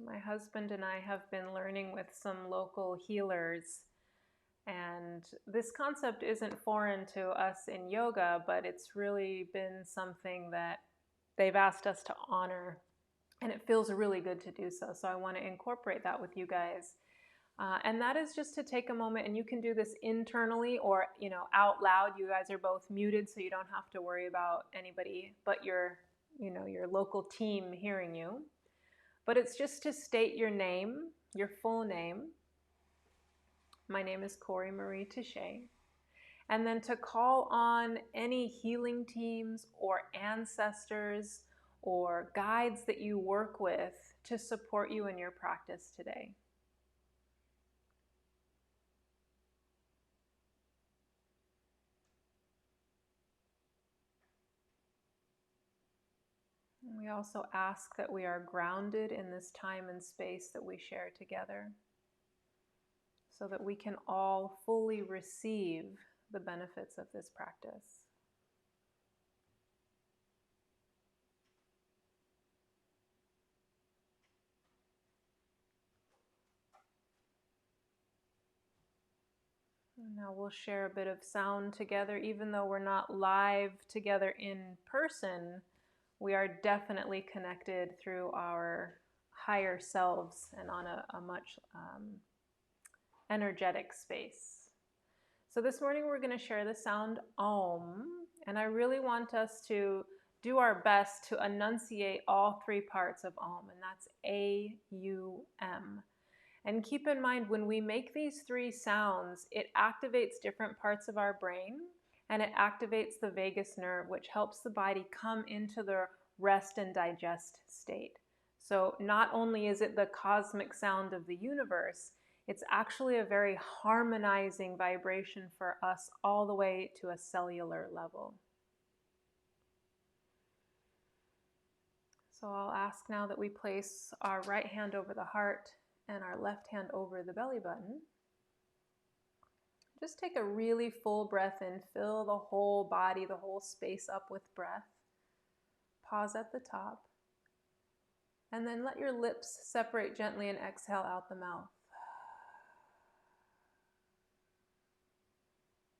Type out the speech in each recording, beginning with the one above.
My husband and I have been learning with some local healers, and this concept isn't foreign to us in yoga, but it's really been something that they've asked us to honor, and it feels really good to do so. So I want to incorporate that with you guys. And that is just to take a moment, and you can do this internally or out loud. You guys are both muted, so you don't have to worry about anybody but your local team hearing you. But it's just to state your name, your full name. My name is Cory Marie Tixier. And then to call on any healing teams or ancestors or guides that you work with to support you in your practice today. We also ask that we are grounded in this time and space that we share together, so that we can all fully receive the benefits of this practice. And now we'll share a bit of sound together. Even though we're not live together in person, we are definitely connected through our higher selves and on a much energetic space. So this morning we're going to share the sound Om, and I really want us to do our best to enunciate all three parts of Om, and that's A-U-M. And keep in mind, when we make these three sounds, it activates different parts of our brain, and it activates the vagus nerve, which helps the body come into the rest and digest state. So not only is it the cosmic sound of the universe, it's actually a very harmonizing vibration for us all the way to a cellular level. So I'll ask now that we place our right hand over the heart and our left hand over the belly button. Just take a really full breath in, fill the whole body, the whole space up with breath. Pause at the top. And then let your lips separate gently and exhale out the mouth.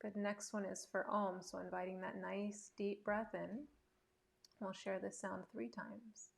Good, next one is for Om, so inviting that nice deep breath in. We'll share this sound 3 times.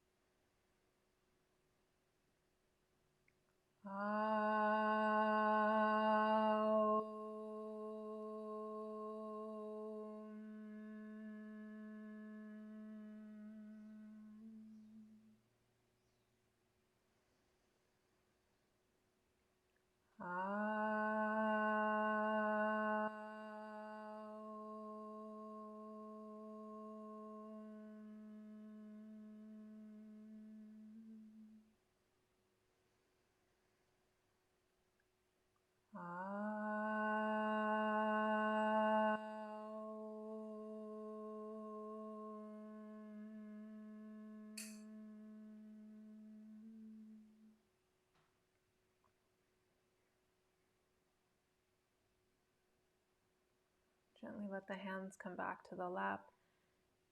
Gently let the hands come back to the lap.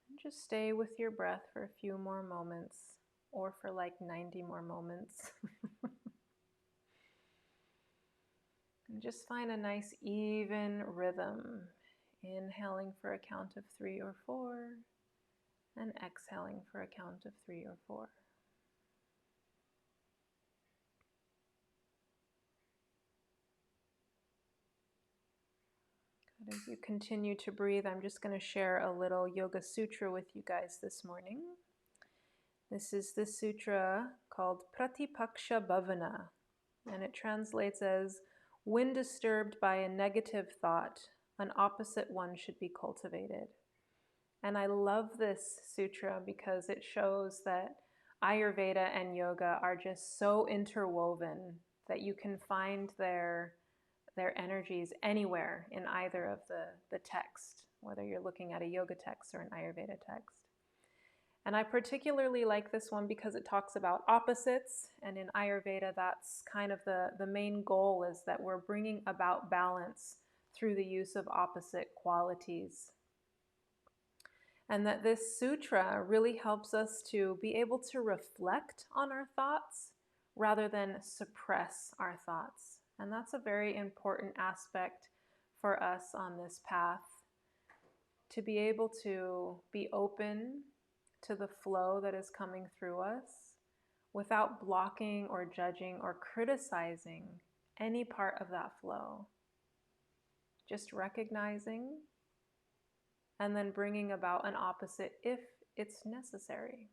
And just stay with your breath for a few more moments, or for like 90 more moments. And just find a nice even rhythm. Inhaling for a count of 3 or 4, and exhaling for a count of 3 or 4. Good. As you continue to breathe, I'm just going to share a little yoga sutra with you guys this morning. This is the sutra called Pratipaksha Bhavana, and it translates as, when disturbed by a negative thought, an opposite one should be cultivated. And I love this sutra because it shows that Ayurveda and yoga are just so interwoven that you can find their energies anywhere in either of the text, whether you're looking at a yoga text or an Ayurveda text. And I particularly like this one because it talks about opposites, and in Ayurveda that's kind of the main goal, is that we're bringing about balance through the use of opposite qualities. And that this sutra really helps us to be able to reflect on our thoughts rather than suppress our thoughts. And that's a very important aspect for us on this path, to be able to be open to the flow that is coming through us without blocking or judging or criticizing any part of that flow. Just recognizing and then bringing about an opposite if it's necessary.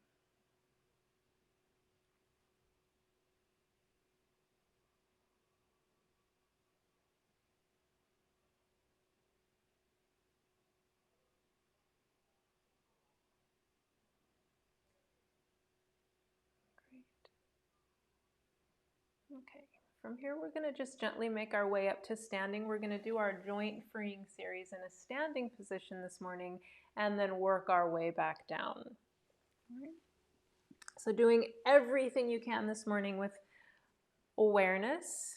Okay, from here we're going to just gently make our way up to standing. We're going to do our joint freeing series in a standing position this morning and then work our way back down. All right. So doing everything you can this morning with awareness.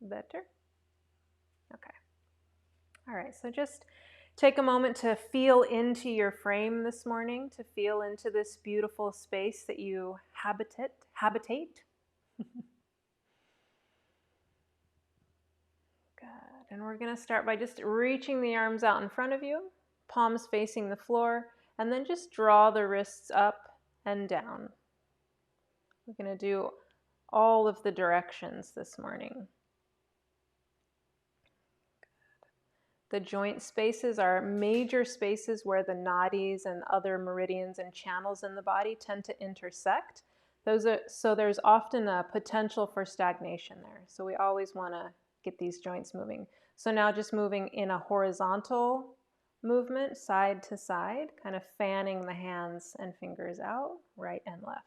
Better? Okay. All right, so just take a moment to feel into your frame this morning, to feel into this beautiful space that you habitate. Good. And we're going to start by just reaching the arms out in front of you, palms facing the floor, and then just draw the wrists up and down. We're going to do all of the directions this morning. The joint spaces are major spaces where the nadis and other meridians and channels in the body tend to intersect. So there's often a potential for stagnation there. So we always want to get these joints moving. So now just moving in a horizontal movement, side to side, kind of fanning the hands and fingers out, right and left.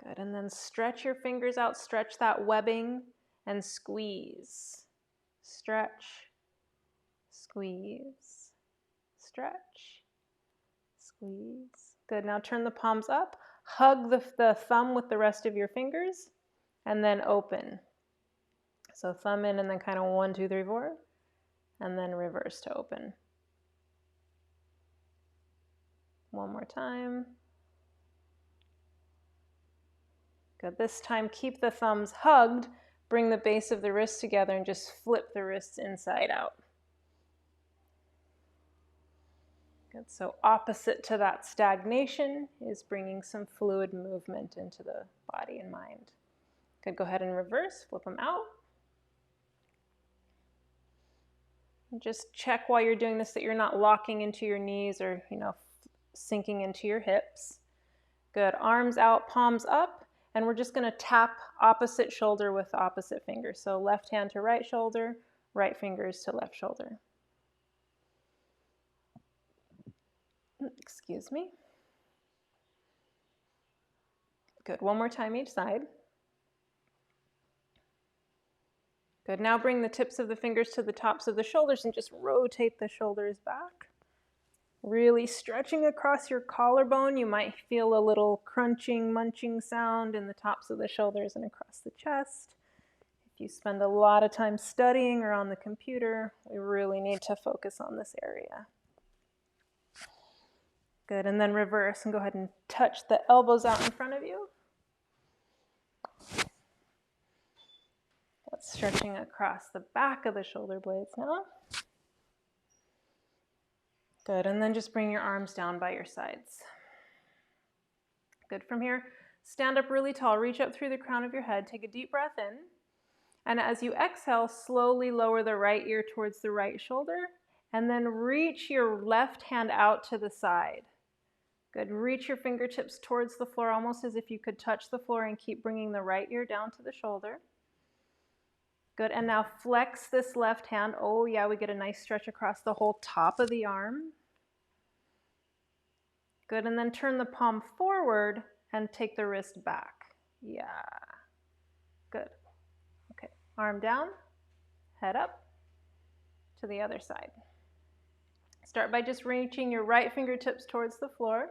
Good, and then stretch your fingers out, stretch that webbing and squeeze. Stretch, squeeze, stretch, squeeze. Good, now turn the palms up, hug the thumb with the rest of your fingers, and then open. So thumb in and then kind of 1, 2, 3, 4, and then reverse to open. One more time. Good. This time, keep the thumbs hugged, bring the base of the wrist together, and just flip the wrists inside out. Good. So opposite to that stagnation is bringing some fluid movement into the body and mind. Good. Go ahead and reverse, flip them out. And just check while you're doing this that you're not locking into your knees or, sinking into your hips. Good. Arms out, palms up. And we're just going to tap opposite shoulder with opposite fingers. So left hand to right shoulder, right fingers to left shoulder. Excuse me. Good. One more time each side. Good. Now bring the tips of the fingers to the tops of the shoulders and just rotate the shoulders back. Really stretching across your collarbone. You might feel a little crunching, munching sound in the tops of the shoulders and across the chest. If you spend a lot of time studying or on the computer, we really need to focus on this area. Good, and then reverse and go ahead and touch the elbows out in front of you. That's stretching across the back of the shoulder blades now. Good, and then just bring your arms down by your sides. Good, from here, stand up really tall, reach up through the crown of your head, take a deep breath in, and as you exhale, slowly lower the right ear towards the right shoulder, and then reach your left hand out to the side. Good, reach your fingertips towards the floor, almost as if you could touch the floor, and keep bringing the right ear down to the shoulder. Good, and now flex this left hand. Oh yeah, we get a nice stretch across the whole top of the arm. Good, and then turn the palm forward and take the wrist back. Yeah, good. Okay, arm down, head up to the other side. Start by just reaching your right fingertips towards the floor,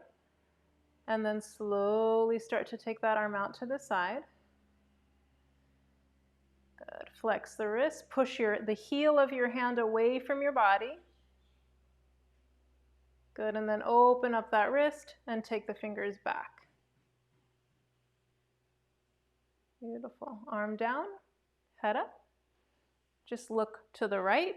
and then slowly start to take that arm out to the side. Good. Flex the wrist, push the heel of your hand away from your body. Good, and then open up that wrist and take the fingers back. Beautiful. Arm down, head up. Just look to the right.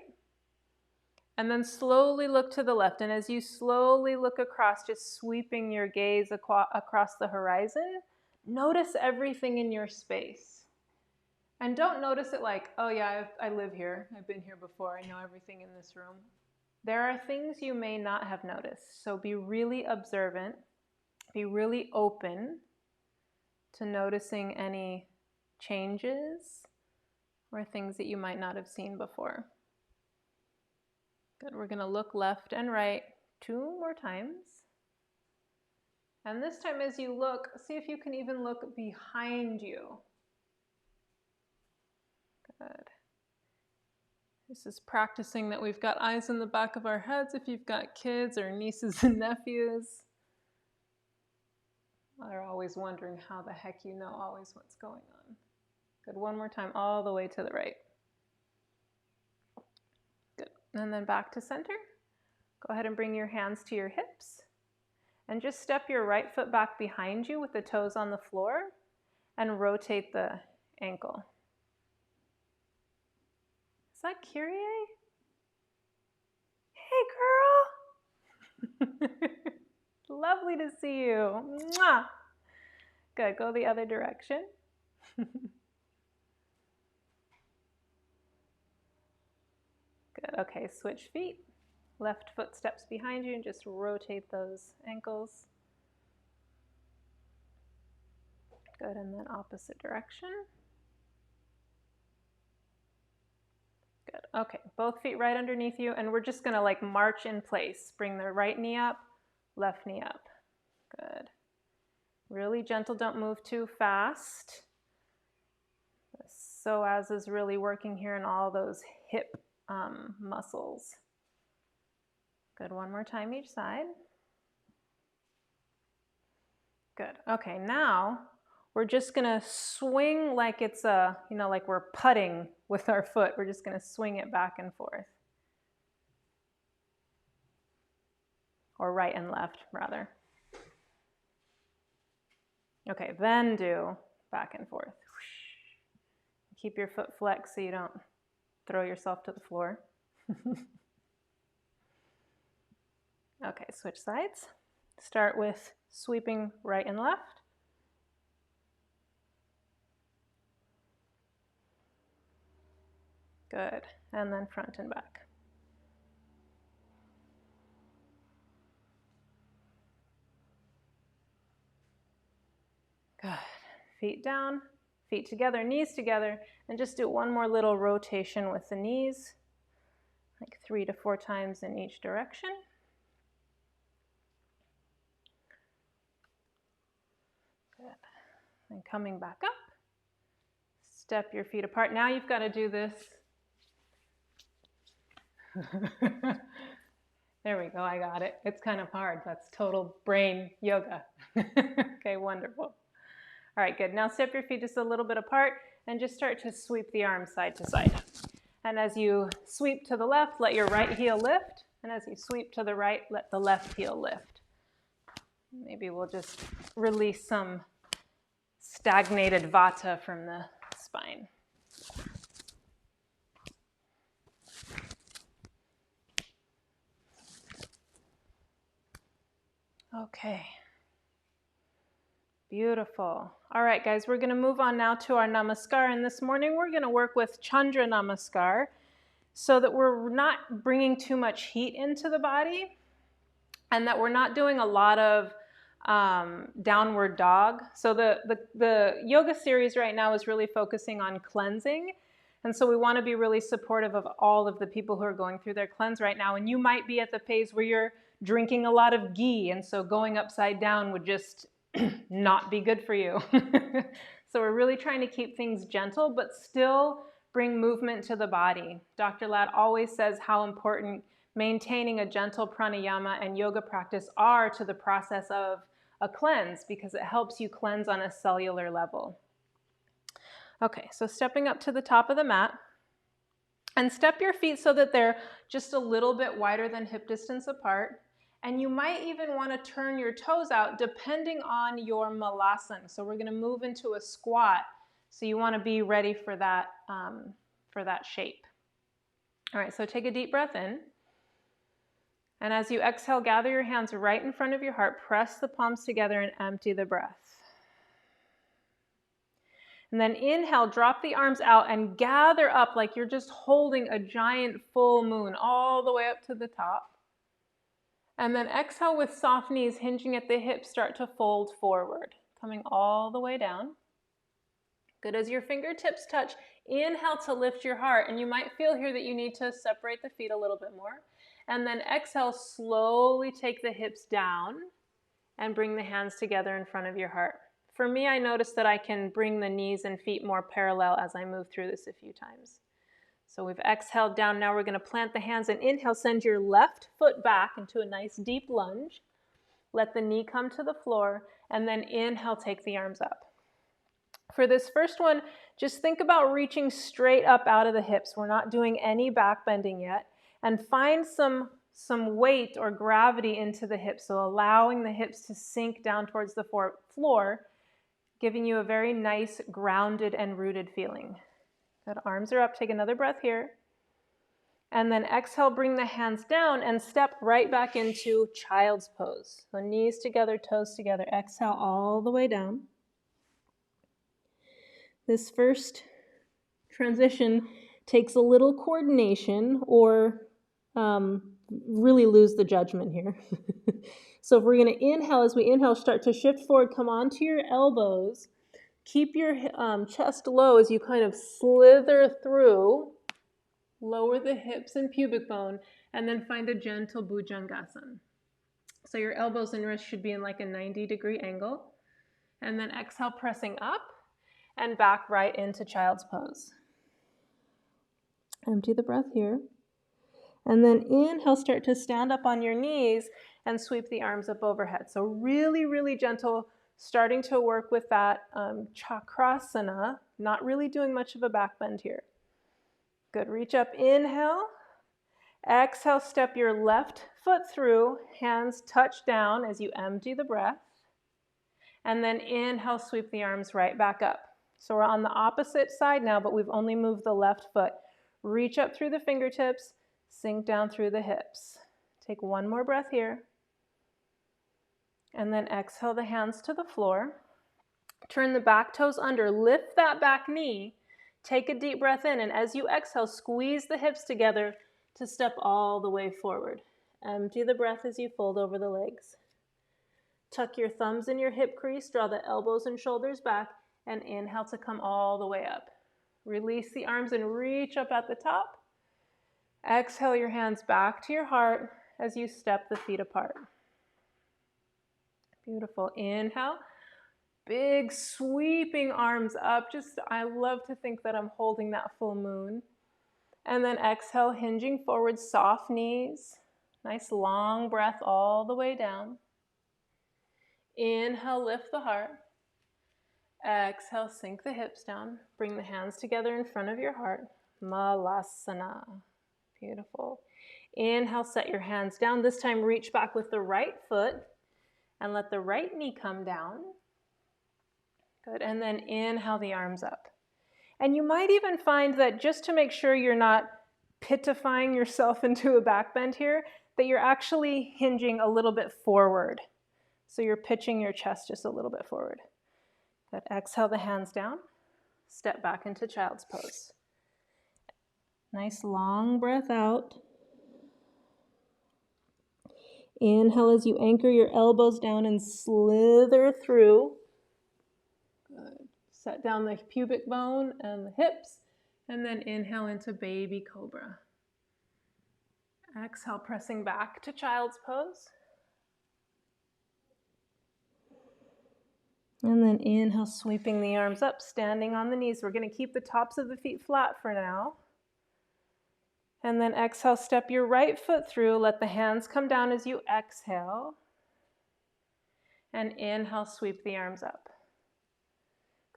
And then slowly look to the left. And as you slowly look across, just sweeping your gaze across the horizon, notice everything in your space. And don't notice it like, oh yeah, I live here. I've been here before. I know everything in this room. There are things you may not have noticed. So be really observant. Be really open to noticing any changes or things that you might not have seen before. Good. We're going to look left and right 2 more times. And this time as you look, see if you can even look behind you. Good. This is practicing that we've got eyes in the back of our heads if you've got kids or nieces and nephews. They're always wondering how the heck you know always what's going on. Good. One more time, all the way to the right. Good. And then back to center. Go ahead and bring your hands to your hips. And just step your right foot back behind you with the toes on the floor and rotate the ankle. Is that Kyrie? Hey, girl. Lovely to see you. Mwah. Good. Go the other direction. Good. Okay, switch feet. Left foot steps behind you and just rotate those ankles. Good. And then opposite direction. Good. Okay, both feet right underneath you, and we're just going to like march in place. Bring the right knee up, left knee up. Good. Really gentle, don't move too fast. The psoas is really working here in all those hip muscles. Good. One more time each side. Good. Okay, now we're just going to swing like it's like we're putting with our foot. We're just going to swing it back and forth. Or right and left, rather. Okay, then do back and forth. Keep your foot flexed so you don't throw yourself to the floor. Okay, switch sides. Start with sweeping right and left. Good. And then front and back. Good. Feet down, feet together, knees together, and just do one more little rotation with the knees, like 3 to 4 times in each direction. Good. And coming back up, step your feet apart. Now you've got to do this. There we go, I got it. It's kind of hard. That's total brain yoga. Okay, wonderful. All right, good. Now step your feet just a little bit apart and just start to sweep the arms side to side. And as you sweep to the left, let your right heel lift. And as you sweep to the right, let the left heel lift. Maybe we'll just release some stagnated vata from the spine. Okay. Beautiful. All right, guys, we're going to move on now to our Namaskar. And this morning we're going to work with Chandra Namaskar so that we're not bringing too much heat into the body and that we're not doing a lot of downward dog. So the yoga series right now is really focusing on cleansing. And so we want to be really supportive of all of the people who are going through their cleanse right now. And you might be at the phase where you're drinking a lot of ghee, and so going upside down would just not be good for you. So we're really trying to keep things gentle, but still bring movement to the body. Dr. Ladd always says how important maintaining a gentle pranayama and yoga practice are to the process of a cleanse, because it helps you cleanse on a cellular level. Okay, so stepping up to the top of the mat. And step your feet so that they're just a little bit wider than hip distance apart. And you might even want to turn your toes out depending on your malasana. So we're going to move into a squat. So you want to be ready for that shape. All right, so take a deep breath in. And as you exhale, gather your hands right in front of your heart. Press the palms together and empty the breath. And then inhale, drop the arms out and gather up like you're just holding a giant full moon all the way up to the top. And then exhale with soft knees, hinging at the hips, start to fold forward, coming all the way down. Good. As your fingertips touch, inhale to lift your heart. And you might feel here that you need to separate the feet a little bit more. And then exhale, slowly take the hips down and bring the hands together in front of your heart. For me, I notice that I can bring the knees and feet more parallel as I move through this a few times. So we've exhaled down. Now we're going to plant the hands and inhale. Send your left foot back into a nice deep lunge. Let the knee come to the floor. And then inhale, take the arms up. For this first one, just think about reaching straight up out of the hips. We're not doing any back bending yet. And find some weight or gravity into the hips. So allowing the hips to sink down towards the floor, giving you a very nice grounded and rooted feeling. Good. Arms are up. Take another breath here. And then exhale, bring the hands down and step right back into child's pose. So knees together, toes together. Exhale all the way down. This first transition takes a little coordination or really lose the judgment here. So if we're going to inhale, as we inhale, start to shift forward, come onto your elbows. Keep your chest low as you kind of slither through. Lower the hips and pubic bone, and then find a gentle Bhujangasana. So your elbows and wrists should be in like a 90-degree angle. And then exhale, pressing up and back right into child's pose. Empty the breath here. And then inhale, start to stand up on your knees and sweep the arms up overhead. So really, really gentle, starting to work with that chakrasana, not really doing much of a back bend here. Good. Reach up, inhale. Exhale, step your left foot through, hands touch down as you empty the breath. And then inhale, sweep the arms right back up. So we're on the opposite side now, but we've only moved the left foot. Reach up through the fingertips, sink down through the hips. Take one more breath here. And then exhale the hands to the floor. Turn the back toes under, lift that back knee. Take a deep breath in, and as you exhale, squeeze the hips together to step all the way forward. Empty the breath as you fold over the legs. Tuck your thumbs in your hip crease, draw the elbows and shoulders back, and inhale to come all the way up. Release the arms and reach up at the top. Exhale your hands back to your heart as you step the feet apart. Beautiful. Inhale. Big sweeping arms up. I love to think that I'm holding that full moon. And then exhale, hinging forward, soft knees. Nice long breath all the way down. Inhale, lift the heart. Exhale, sink the hips down. Bring the hands together in front of your heart. Malasana. Beautiful. Inhale, set your hands down. This time reach back with the right foot and let the right knee come down. Good. And then inhale the arms up. And you might even find that just to make sure you're not pitifying yourself into a back bend here, that you're actually hinging a little bit forward. So you're pitching your chest just a little bit forward. Good. Exhale the hands down. Step back into child's pose. Nice long breath out. Inhale as you anchor your elbows down and slither through. Good. Set down the pubic bone and the hips, and then inhale into baby cobra. Exhale, pressing back to child's pose. And then inhale, sweeping the arms up, standing on the knees. We're going to keep the tops of the feet flat for now. And then exhale, step your right foot through. Let the hands come down as you exhale. And inhale, sweep the arms up.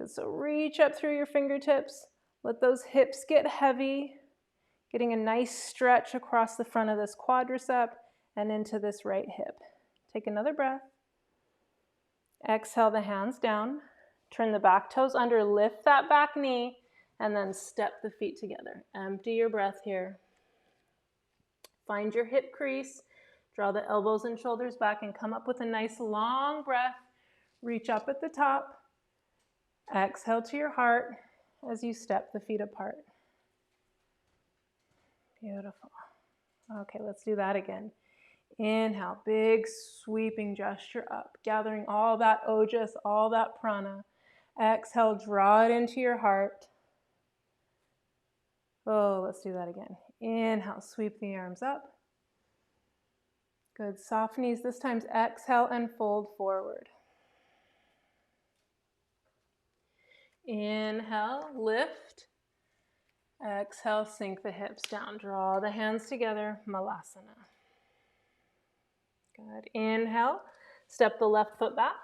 Good, so reach up through your fingertips. Let those hips get heavy, getting a nice stretch across the front of this quadricep and into this right hip. Take another breath. Exhale the hands down. Turn the back toes under, lift that back knee, and then step the feet together. Empty your breath here. Find your hip crease. Draw the elbows and shoulders back and come up with a nice long breath. Reach up at the top. Exhale to your heart as you step the feet apart. Beautiful. Okay, let's do that again. Inhale, big sweeping gesture up, gathering all that ojas, all that prana. Exhale, draw it into your heart. Oh, let's do that again. Inhale, sweep the arms up. Good, soft knees. This time exhale and fold forward. Inhale, lift. Exhale, sink the hips down. Draw the hands together, Malasana. Good. Inhale, step the left foot back.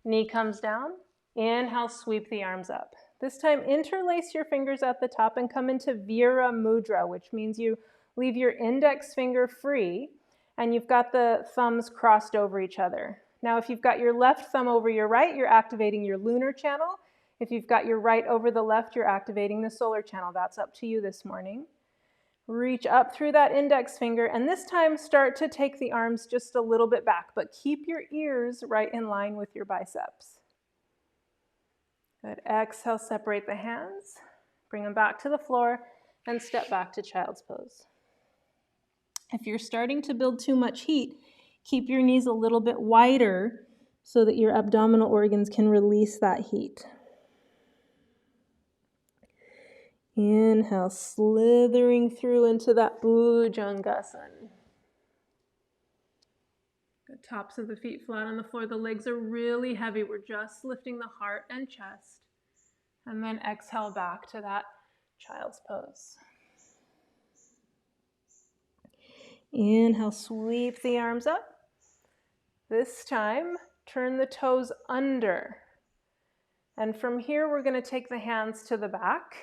Knee comes down. Inhale, sweep the arms up. This time, interlace your fingers at the top and come into Viera Mudra, which means you leave your index finger free and you've got the thumbs crossed over each other. Now, if you've got your left thumb over your right, you're activating your lunar channel. If you've got your right over the left, you're activating the solar channel. That's up to you this morning. Reach up through that index finger, and this time start to take the arms just a little bit back, but keep your ears right in line with your biceps. Good. Exhale, separate the hands, bring them back to the floor, and step back to child's pose. If you're starting to build too much heat, keep your knees a little bit wider so that your abdominal organs can release that heat. Inhale, slithering through into that Bhujangasana. Good. Tops of the feet flat on the floor. The legs are really heavy. We're just lifting the heart and chest. And then exhale back to that child's pose. Inhale, sweep the arms up. This time, turn the toes under. And from here, we're going to take the hands to the back.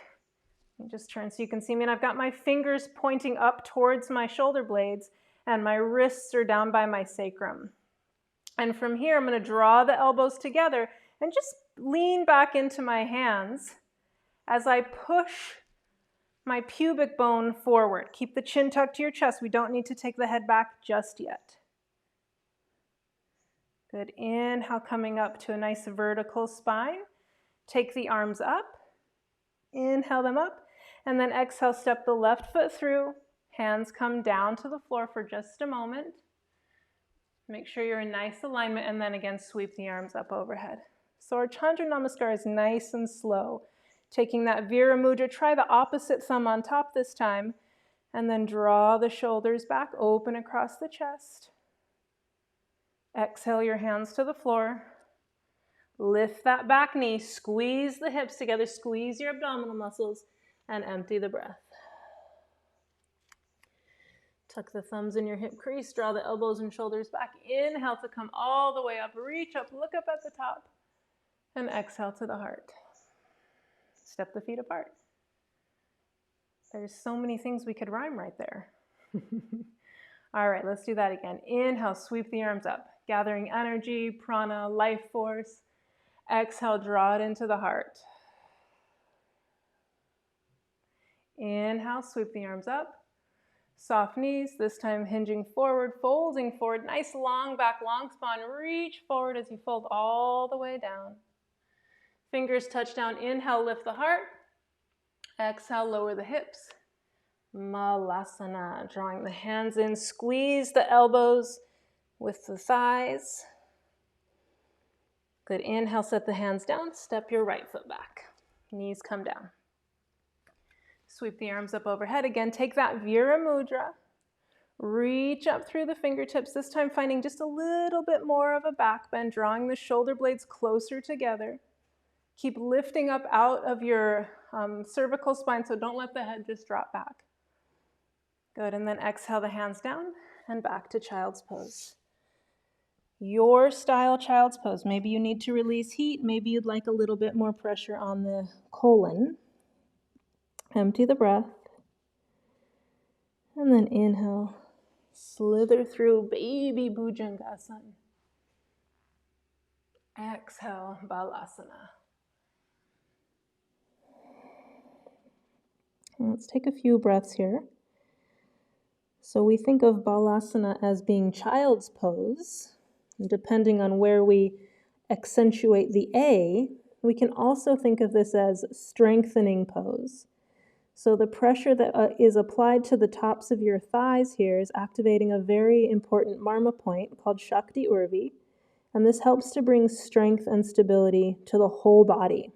Just turn so you can see me, and I've got my fingers pointing up towards my shoulder blades, and my wrists are down by my sacrum. And from here, I'm going to draw the elbows together and just lean back into my hands as I push my pubic bone forward. Keep the chin tucked to your chest. We don't need to take the head back just yet. Good. Inhale, coming up to a nice vertical spine. Take the arms up. Inhale them up. And then exhale, step the left foot through. Hands come down to the floor for just a moment. Make sure you're in nice alignment, and then again, sweep the arms up overhead. So our Chandra Namaskar is nice and slow. Taking that Viera Mudra, try the opposite thumb on top this time, and then draw the shoulders back, open across the chest. Exhale your hands to the floor. Lift that back knee, squeeze the hips together, squeeze your abdominal muscles, and empty the breath. Tuck the thumbs in your hip crease, draw the elbows and shoulders back. Inhale to come all the way up, reach up, look up at the top, and exhale to the heart. Step the feet apart. There's so many things we could rhyme right there. All right, let's do that again. Inhale, sweep the arms up, gathering energy, prana, life force. Exhale, draw it into the heart. Inhale, sweep the arms up. Soft knees, this time hinging forward, folding forward. Nice long back, long spine. Reach forward as you fold all the way down. Fingers touch down. Inhale, lift the heart. Exhale, lower the hips. Malasana, drawing the hands in. Squeeze the elbows with the thighs. Good. Inhale, set the hands down. Step your right foot back. Knees come down. Sweep the arms up overhead. Again, take that Viera Mudra. Reach up through the fingertips, this time finding just a little bit more of a back bend, drawing the shoulder blades closer together. Keep lifting up out of your cervical spine, so don't let the head just drop back. Good, and then exhale the hands down and back to child's pose. your style child's pose. Maybe you need to release heat. Maybe you'd like a little bit more pressure on the colon. Empty the breath. And then inhale. Slither through baby Bhujangasana. Exhale, Balasana. Let's take a few breaths here. So we think of Balasana as being child's pose. And depending on where we accentuate the A, we can also think of this as strengthening pose. So the pressure that is applied to the tops of your thighs here is activating a very important marma point called Shakti Urvi, and this helps to bring strength and stability to the whole body.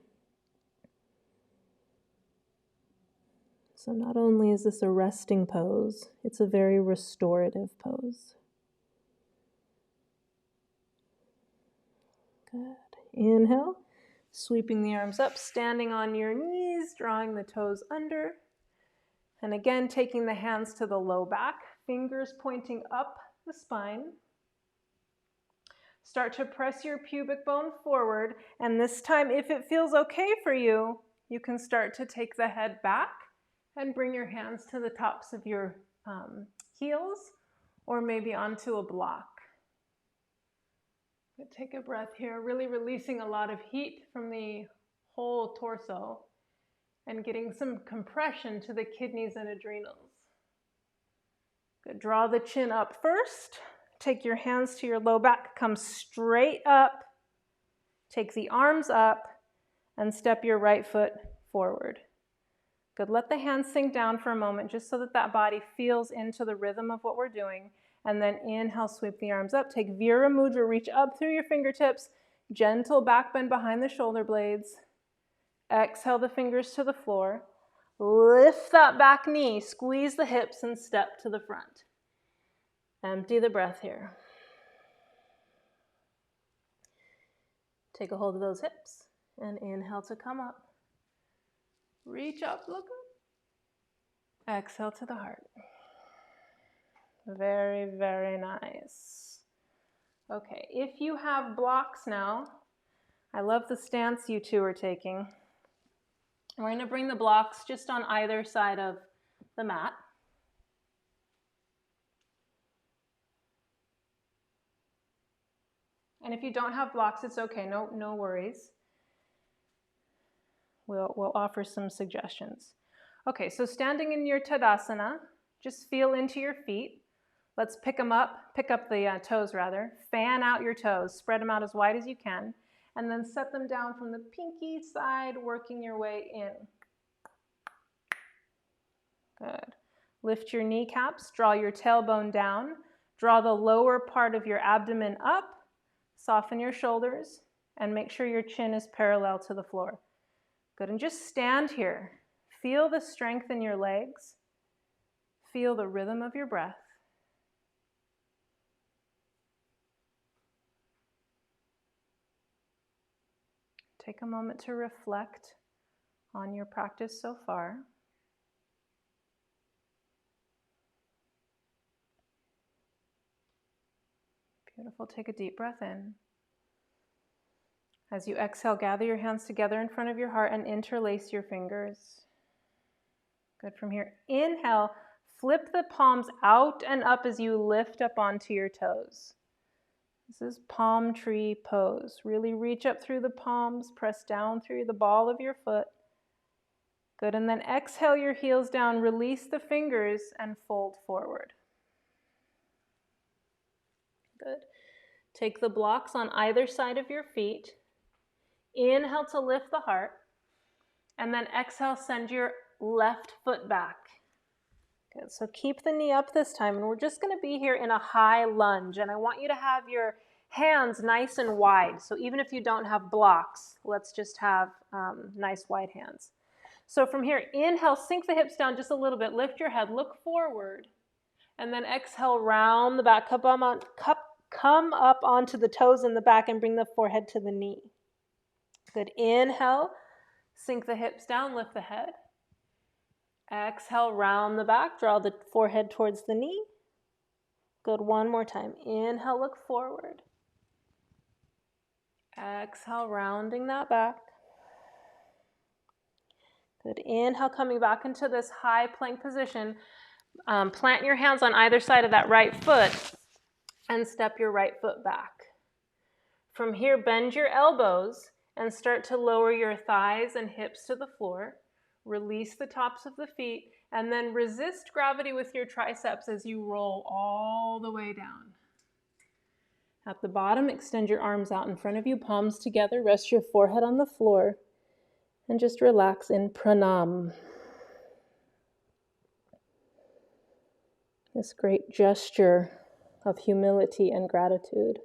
So not only is this a resting pose, it's a very restorative pose. Good. Inhale, sweeping the arms up, standing on your knees, drawing the toes under. And again, taking the hands to the low back, fingers pointing up the spine. Start to press your pubic bone forward. And this time, if it feels okay for you, you can start to take the head back and bring your hands to the tops of your heels, or maybe onto a block. But take a breath here, really releasing a lot of heat from the whole torso and getting some compression to the kidneys and adrenals. Good. Draw the chin up first. Take your hands to your low back, come straight up. Take the arms up and step your right foot forward. Good. Let the hands sink down for a moment just so that that body feels into the rhythm of what we're doing. And then inhale, sweep the arms up. Take Viera Mudra, reach up through your fingertips. Gentle back bend behind the shoulder blades. Exhale the fingers to the floor. Lift that back knee, squeeze the hips and step to the front. Empty the breath here. Take a hold of those hips and inhale to come up. Reach up, look up. Exhale to the heart. Very, very nice. Okay, if you have blocks now, I love the stance you two are taking. We're going to bring the blocks just on either side of the mat. And if you don't have blocks, it's okay, no worries. We'll offer some suggestions. Okay, so standing in your Tadasana, just feel into your feet. Let's pick up the toes rather. Fan out your toes, spread them out as wide as you can, and then set them down from the pinky side, working your way in. Good. Lift your kneecaps, draw your tailbone down, draw the lower part of your abdomen up, soften your shoulders, and make sure your chin is parallel to the floor. Good, and just stand here. Feel the strength in your legs. Feel the rhythm of your breath. Take a moment to reflect on your practice so far. Beautiful. Take a deep breath in. As you exhale, gather your hands together in front of your heart and interlace your fingers. Good. From here, inhale, flip the palms out and up as you lift up onto your toes. This is palm tree pose. Really reach up through the palms, press down through the ball of your foot. Good, and then exhale your heels down, release the fingers and fold forward. Good. Take the blocks on either side of your feet. Inhale to lift the heart, and then exhale, send your left foot back. Good, so keep the knee up this time, and we're just gonna be here in a high lunge, and I want you to have your hands nice and wide. So even if you don't have blocks, let's just have nice wide hands. So from here, inhale, sink the hips down just a little bit, lift your head, look forward, and then exhale, round the back, come up onto the toes in the back and bring the forehead to the knee. Good, inhale, sink the hips down, lift the head. Exhale, round the back, draw the forehead towards the knee. Good, one more time. Inhale, look forward. Exhale, rounding that back. Good. Inhale, coming back into this high plank position. Plant your hands on either side of that right foot and step your right foot back. From here, bend your elbows and start to lower your thighs and hips to the floor. Release the tops of the feet and then resist gravity with your triceps as you roll all the way down. At the bottom, extend your arms out in front of you, palms together, rest your forehead on the floor, and just relax in pranam. This great gesture of humility and gratitude.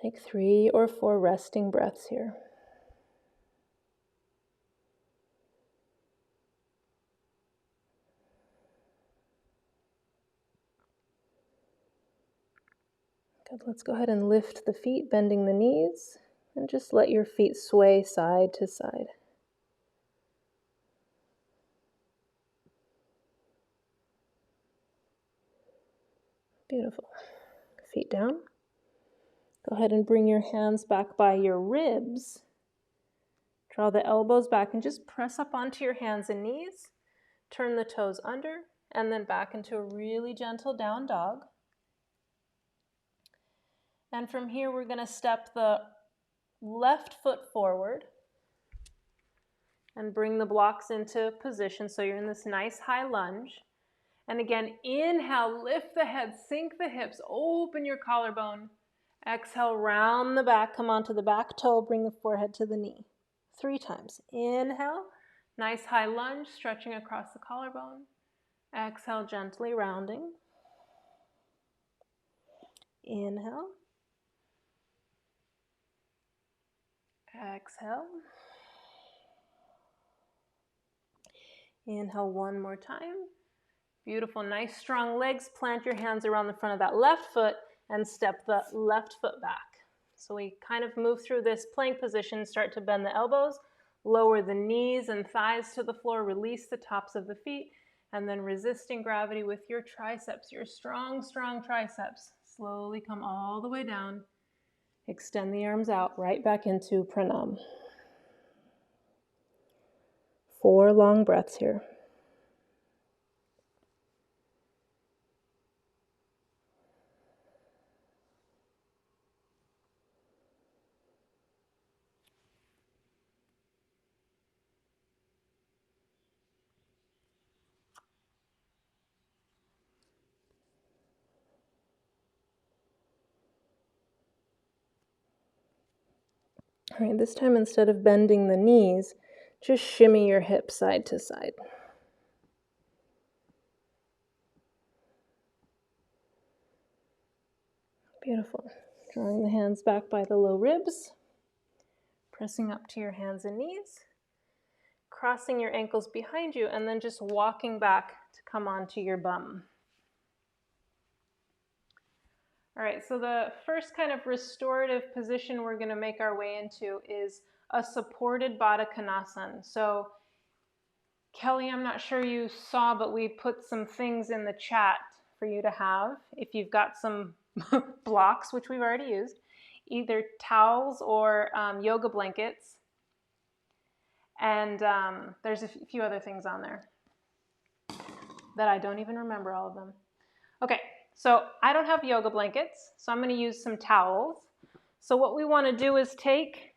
Take 3 or 4 resting breaths here. Good, let's go ahead and lift the feet, bending the knees, and just let your feet sway side to side. Beautiful. Feet down. Go ahead and bring your hands back by your ribs. Draw the elbows back and just press up onto your hands and knees. Turn the toes under and then back into a really gentle down dog. And from here, we're going to step the left foot forward and bring the blocks into position so you're in this nice high lunge. And again, inhale, lift the head, sink the hips, open your collarbone. Exhale, round the back, come onto the back toe, bring the forehead to the knee. 3 times. Inhale, nice high lunge, stretching across the collarbone. Exhale, gently rounding. Inhale. Exhale. Inhale one more time. Beautiful, nice strong legs. Plant your hands around the front of that left foot and step the left foot back. So we kind of move through this plank position, start to bend the elbows, lower the knees and thighs to the floor, release the tops of the feet, and then resisting gravity with your triceps, your strong, strong triceps. Slowly come all the way down. Extend the arms out, right back into pranam. 4 long breaths here. All right, this time instead of bending the knees, just shimmy your hips side to side. Beautiful. Drawing the hands back by the low ribs, pressing up to your hands and knees, crossing your ankles behind you, and then just walking back to come onto your bum. All right, so the first kind of restorative position we're going to make our way into is a supported Badakanasan. So Kelly, I'm not sure you saw, but we put some things in the chat for you to have. If you've got some blocks, which we've already used, either towels or yoga blankets. And there's a few other things on there that I don't even remember all of them. Okay, so I don't have yoga blankets, so I'm going to use some towels. So what we want to do is take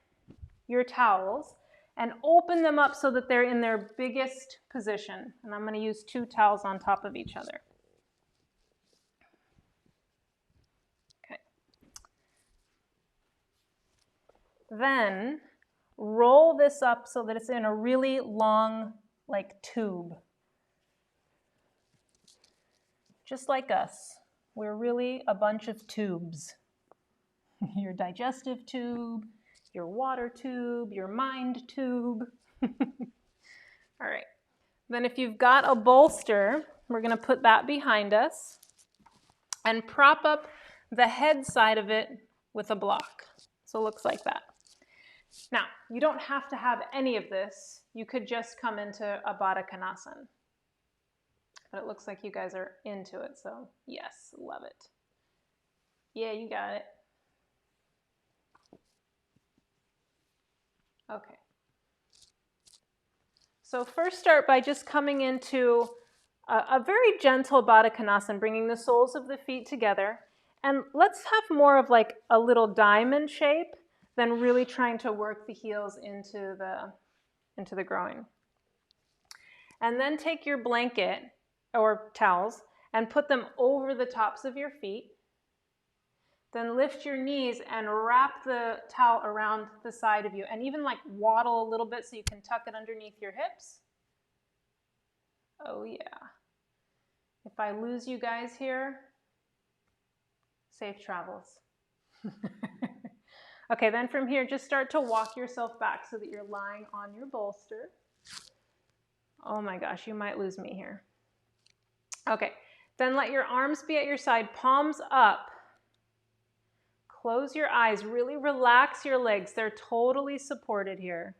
your towels and open them up so that they're in their biggest position. And I'm going to use 2 towels on top of each other. Okay. Then roll this up so that it's in a really long, like, tube. Just like us, we're really a bunch of tubes. Your digestive tube, your water tube, your mind tube. All right. Then if you've got a bolster, we're going to put that behind us and prop up the head side of it with a block. So it looks like that. Now, you don't have to have any of this. You could just come into a Badakanasan. But it looks like you guys are into it, so yes, love it. Yeah, you got it. Okay. So first start by just coming into a very gentle Badakanasan, bringing the soles of the feet together. And let's have more of like a little diamond shape than really trying to work the heels into the groin. And then take your blanket or towels and put them over the tops of your feet. Then lift your knees and wrap the towel around the side of you, and even like waddle a little bit so you can tuck it underneath your hips. Oh yeah. If I lose you guys here, safe travels. Okay, then from here, just start to walk yourself back so that you're lying on your bolster. Oh my gosh, you might lose me here. Okay, then let your arms be at your side, palms up. Close your eyes, really relax your legs. They're totally supported here.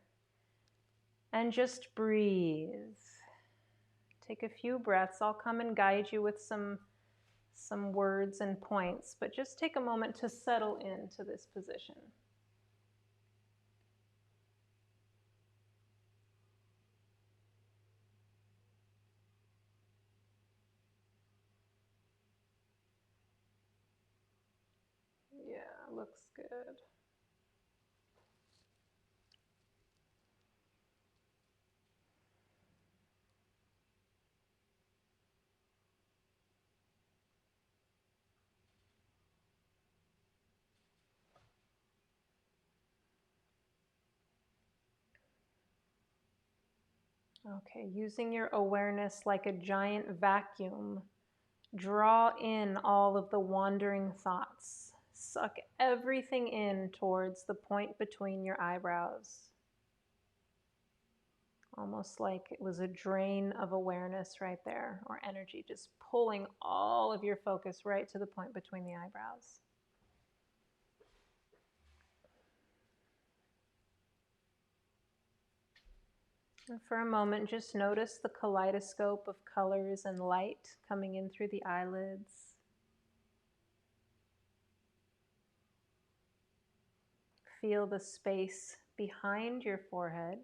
And just breathe. Take a few breaths. I'll come and guide you with some words and points, but just take a moment to settle into this position. Yeah, looks good. Okay, using your awareness like a giant vacuum, draw in all of the wandering thoughts. Suck everything in towards the point between your eyebrows. Almost like it was a drain of awareness right there, or energy, just pulling all of your focus right to the point between the eyebrows. And for a moment, just notice the kaleidoscope of colors and light coming in through the eyelids. Feel the space behind your forehead.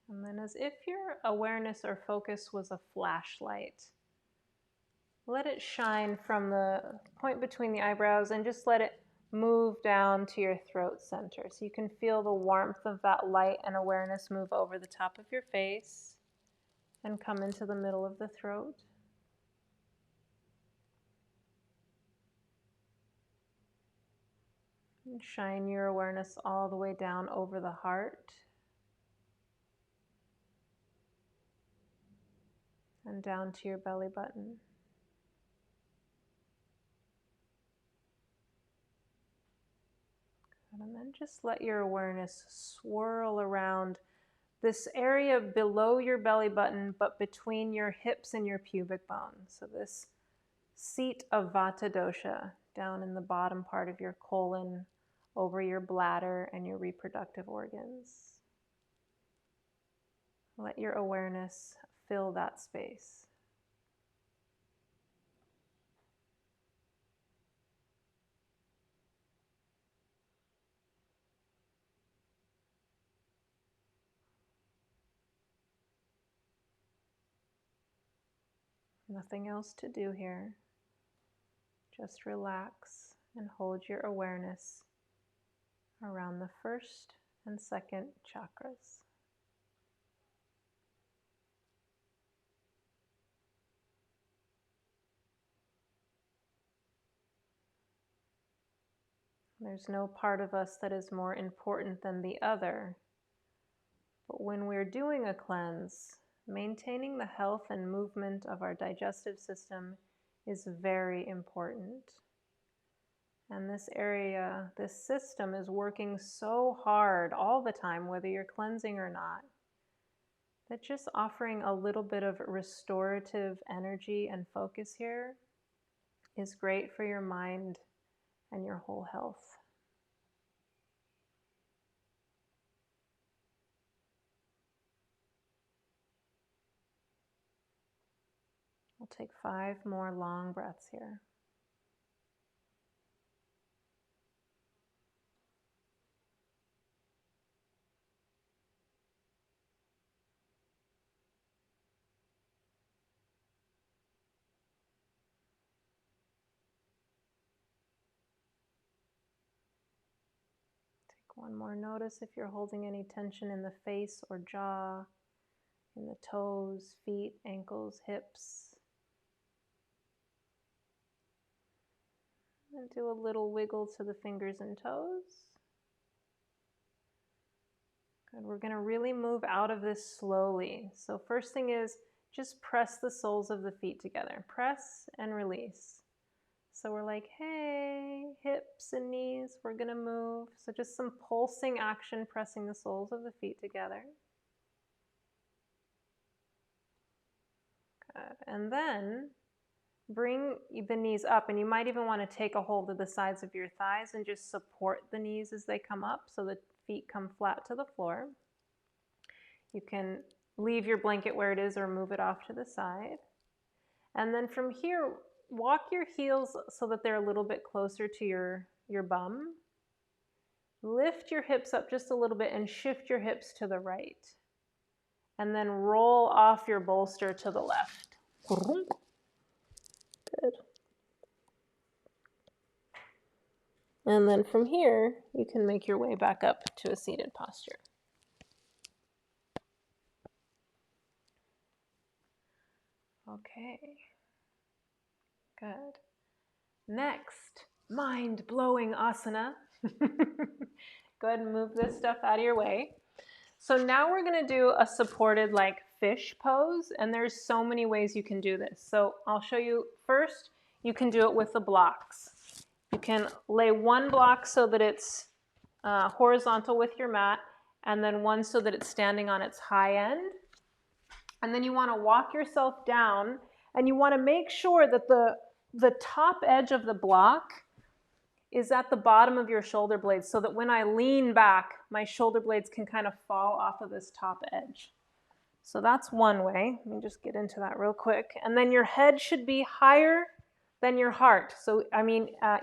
And then, as if your awareness or focus was a flashlight, let it shine from the point between the eyebrows and just let it move down to your throat center. So you can feel the warmth of that light and awareness move over the top of your face and come into the middle of the throat. And shine your awareness all the way down over the heart and down to your belly button. And then just let your awareness swirl around this area below your belly button, but between your hips and your pubic bone. So this seat of Vata dosha down in the bottom part of your colon, over your bladder and your reproductive organs. Let your awareness fill that space. Nothing else to do here. Just relax and hold your awareness around the first and second chakras. There's no part of us that is more important than the other. But when we're doing a cleanse, maintaining the health and movement of our digestive system is very important. And this area, this system is working so hard all the time, whether you're cleansing or not, that just offering a little bit of restorative energy and focus here is great for your mind and your whole health. We'll take 5 more long breaths here. Take one more notice if you're holding any tension in the face or jaw, in the toes, feet, ankles, hips. And do a little wiggle to the fingers and toes. Good. We're going to really move out of this slowly. So first thing is just press the soles of the feet together. Press and release. So we're like, hey, hips and knees, we're going to move. So just some pulsing action, pressing the soles of the feet together. Good. And then bring the knees up, and you might even want to take a hold of the sides of your thighs and just support the knees as they come up so the feet come flat to the floor. You can leave your blanket where it is or move it off to the side. And then from here, walk your heels so that they're a little bit closer to your bum. Lift your hips up just a little bit and shift your hips to the right. And then roll off your bolster to the left. Good. And then from here, you can make your way back up to a seated posture. Okay. Good. Next, mind-blowing asana. Go ahead and move this stuff out of your way. So now we're going to do a supported like fish pose, and there's so many ways you can do this. So I'll show you first. You can do it with the blocks. You can lay one block so that it's horizontal with your mat, and then one so that it's standing on its high end. And then you want to walk yourself down, and you want to make sure that the top edge of the block is at the bottom of your shoulder blades so that when I lean back, my shoulder blades can kind of fall off of this top edge. So that's one way. Let me just get into that real quick. And then your head should be higher than your heart. So,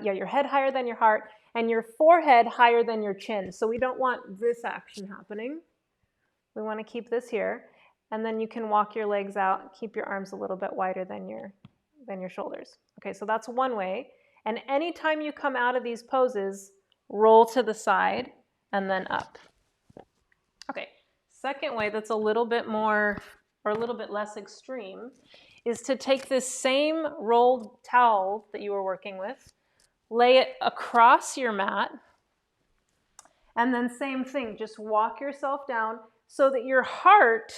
your head higher than your heart and your forehead higher than your chin. So we don't want this action happening. We want to keep this here. And then you can walk your legs out, keep your arms a little bit wider than your shoulders. Okay, so that's one way. And anytime you come out of these poses, roll to the side and then up. Okay, second way that's a little bit more or a little bit less extreme is to take this same rolled towel that you were working with, lay it across your mat, and then same thing, just walk yourself down so that your heart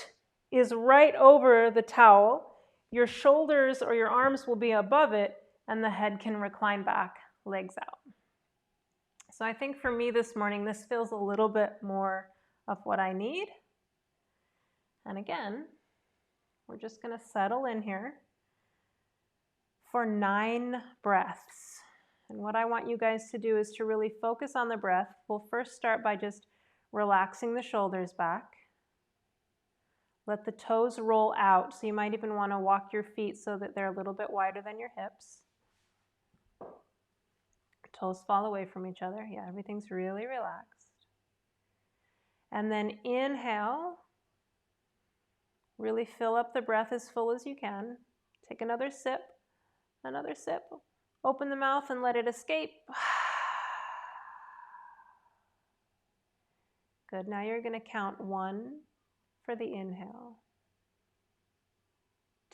is right over the towel, your shoulders or your arms will be above it, and the head can recline back, legs out. So I think for me this morning, this feels a little bit more of what I need. And again, we're just going to settle in here for 9 breaths. And what I want you guys to do is to really focus on the breath. We'll first start by just relaxing the shoulders back. Let the toes roll out. So you might even want to walk your feet so that they're a little bit wider than your hips. Toes fall away from each other. Yeah, everything's really relaxed. And then inhale. Really fill up the breath as full as you can. Take another sip. Another sip. Open the mouth and let it escape. Good. Now you're going to count 1 for the inhale,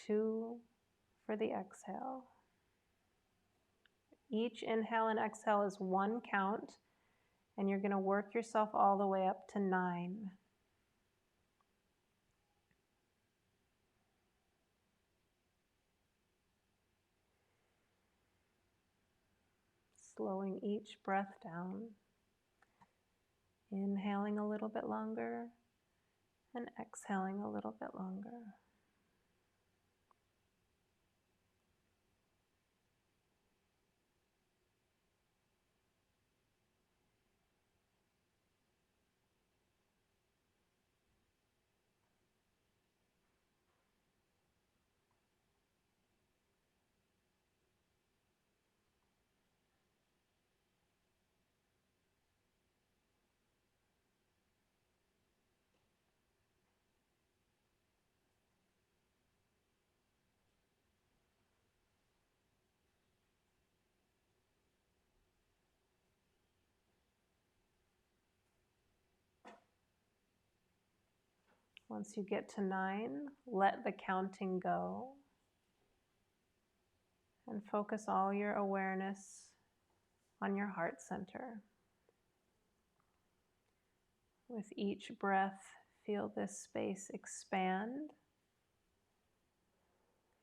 2 for the exhale. Each inhale and exhale is 1 count, and you're going to work yourself all the way up to 9. Slowing each breath down, inhaling a little bit longer, and exhaling a little bit longer. Once you get to 9, let the counting go and focus all your awareness on your heart center. With each breath, feel this space expand,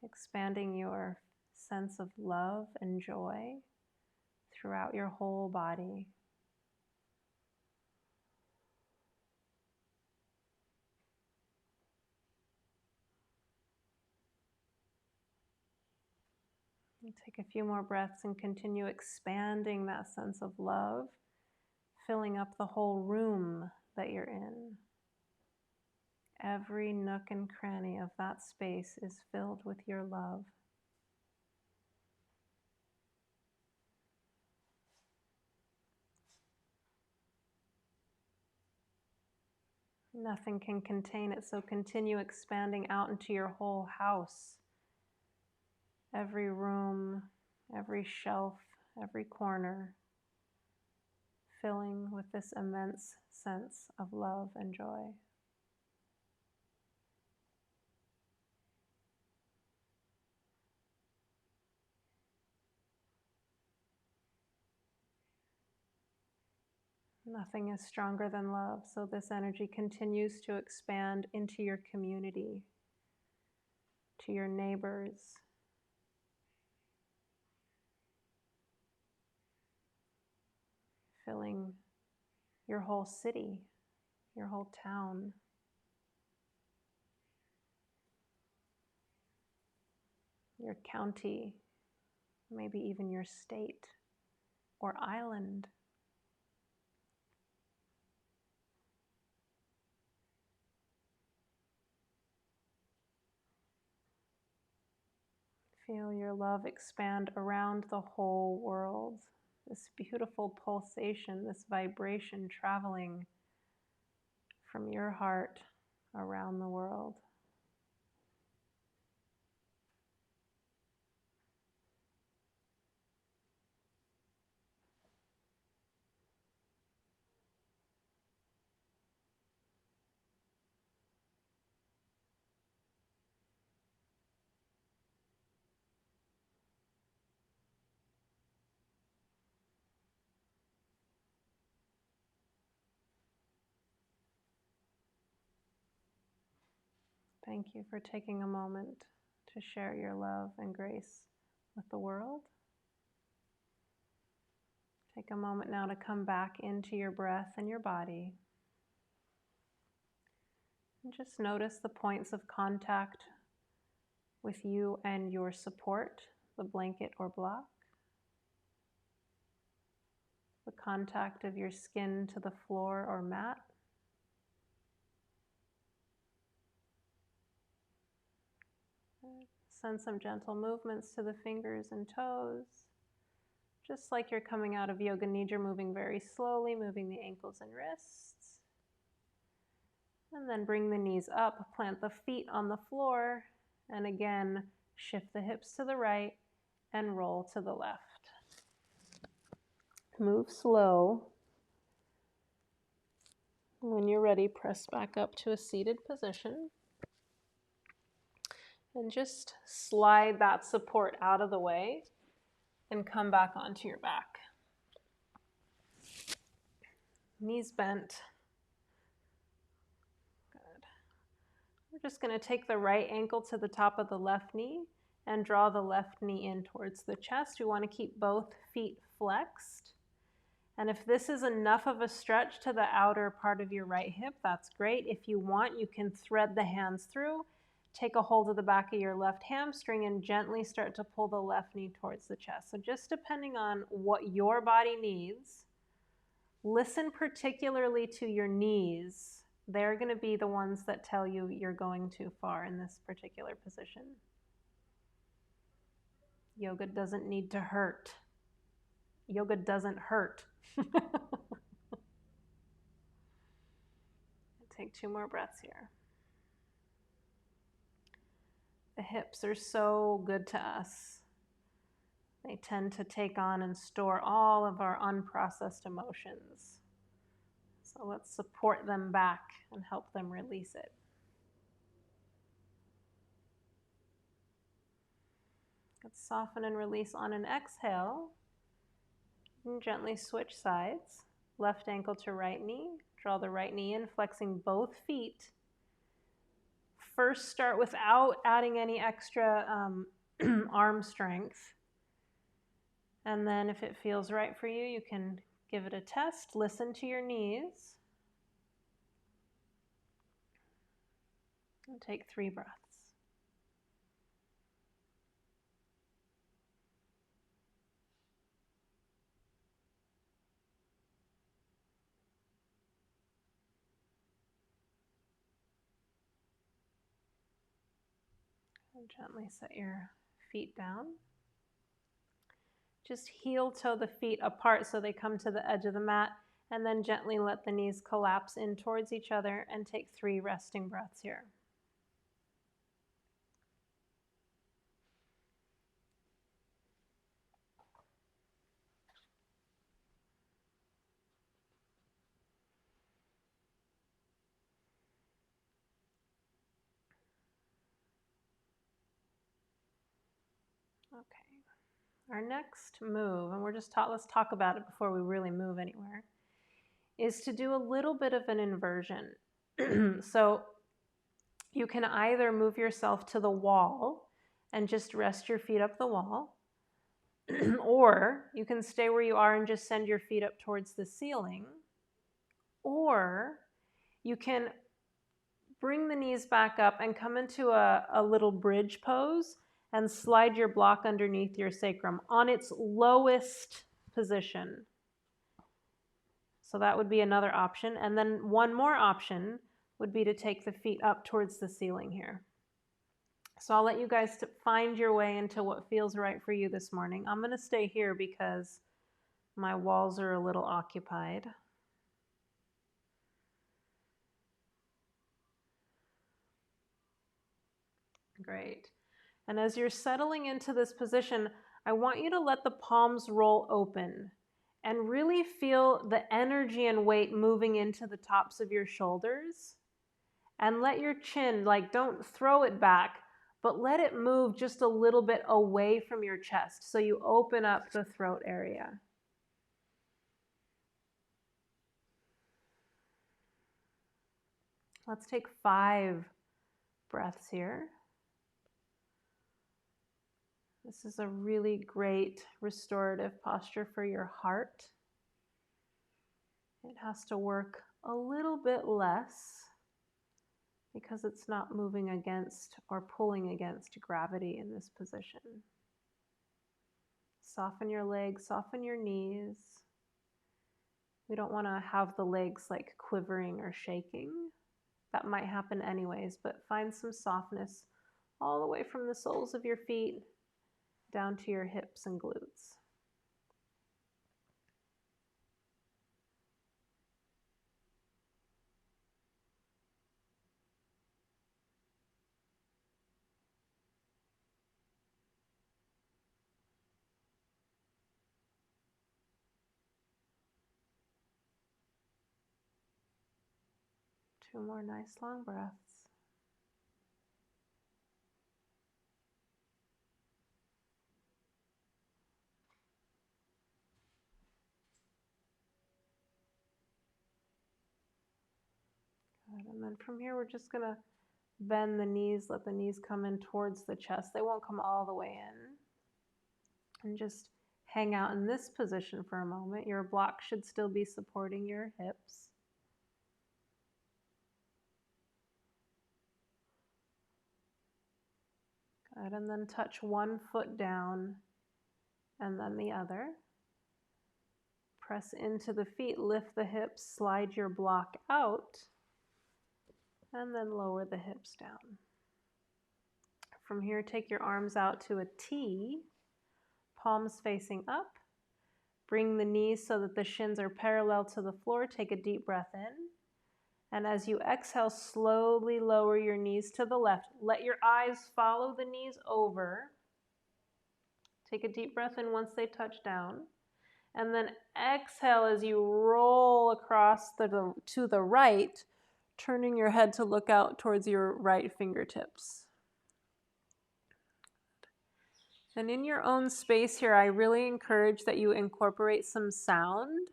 expanding your sense of love and joy throughout your whole body. And take a few more breaths and continue expanding that sense of love, filling up the whole room that you're in. Every nook and cranny of that space is filled with your love. Nothing can contain it, so continue expanding out into your whole house. Every room, every shelf, every corner, filling with this immense sense of love and joy. Nothing is stronger than love, so this energy continues to expand into your community, to your neighbors, filling your whole city, your whole town, your county, maybe even your state or island. Feel your love expand around the whole world. This beautiful pulsation, this vibration traveling from your heart around the world. Thank you for taking a moment to share your love and grace with the world. Take a moment now to come back into your breath and your body. And just notice the points of contact with you and your support, the blanket or block. The contact of your skin to the floor or mat. Send some gentle movements to the fingers and toes. Just like you're coming out of Yoga Nidra, moving very slowly, moving the ankles and wrists. And then bring the knees up, plant the feet on the floor, and again, shift the hips to the right and roll to the left. Move slow. When you're ready, press back up to a seated position. And just slide that support out of the way and come back onto your back. Knees bent. Good. We're just going to take the right ankle to the top of the left knee and draw the left knee in towards the chest. We want to keep both feet flexed. And if this is enough of a stretch to the outer part of your right hip, that's great. If you want, you can thread the hands through. Take a hold of the back of your left hamstring and gently start to pull the left knee towards the chest. So just depending on what your body needs, listen particularly to your knees. They're going to be the ones that tell you you're going too far in this particular position. Yoga doesn't need to hurt. Yoga doesn't hurt. Take 2 more breaths here. The hips are so good to us. They tend to take on and store all of our unprocessed emotions. So let's support them back and help them release it. Let's soften and release on an exhale. And gently switch sides. Left ankle to right knee. Draw the right knee in, flexing both feet. First, start without adding any extra arm strength. And then if it feels right for you, you can give it a test. Listen to your knees. And take 3 breaths. And gently set your feet down. Just heel toe the feet apart so they come to the edge of the mat, and then gently let the knees collapse in towards each other and take 3 resting breaths here. Okay. Our next move, and let's talk about it before we really move anywhere, is to do a little bit of an inversion. So you can either move yourself to the wall and just rest your feet up the wall, or you can stay where you are and just send your feet up towards the ceiling, or you can bring the knees back up and come into a little bridge pose and slide your block underneath your sacrum on its lowest position. So that would be another option. And then one more option would be to take the feet up towards the ceiling here. So I'll let you guys find your way into what feels right for you this morning. I'm going to stay here because my walls are a little occupied. Great. And as you're settling into this position, I want you to let the palms roll open and really feel the energy and weight moving into the tops of your shoulders. And let your chin, don't throw it back, but let it move just a little bit away from your chest so you open up the throat area. Let's take 5 breaths here. This is a really great restorative posture for your heart. It has to work a little bit less because it's not moving against or pulling against gravity in this position. Soften your legs, soften your knees. We don't want to have the legs quivering or shaking. That might happen anyways, but find some softness all the way from the soles of your feet down to your hips and glutes. Two more nice long breaths. Good. And then from here, we're just going to bend the knees, let the knees come in towards the chest. They won't come all the way in. And just hang out in this position for a moment. Your block should still be supporting your hips. Good. And then touch one foot down and then the other. Press into the feet, lift the hips, slide your block out, and then lower the hips down. From here, take your arms out to a T, palms facing up. Bring the knees so that the shins are parallel to the floor. Take a deep breath in. And as you exhale, slowly lower your knees to the left. Let your eyes follow the knees over. Take a deep breath in once they touch down. And then exhale as you roll across to the right, turning your head to look out towards your right fingertips. And in your own space here, I really encourage that you incorporate some sound.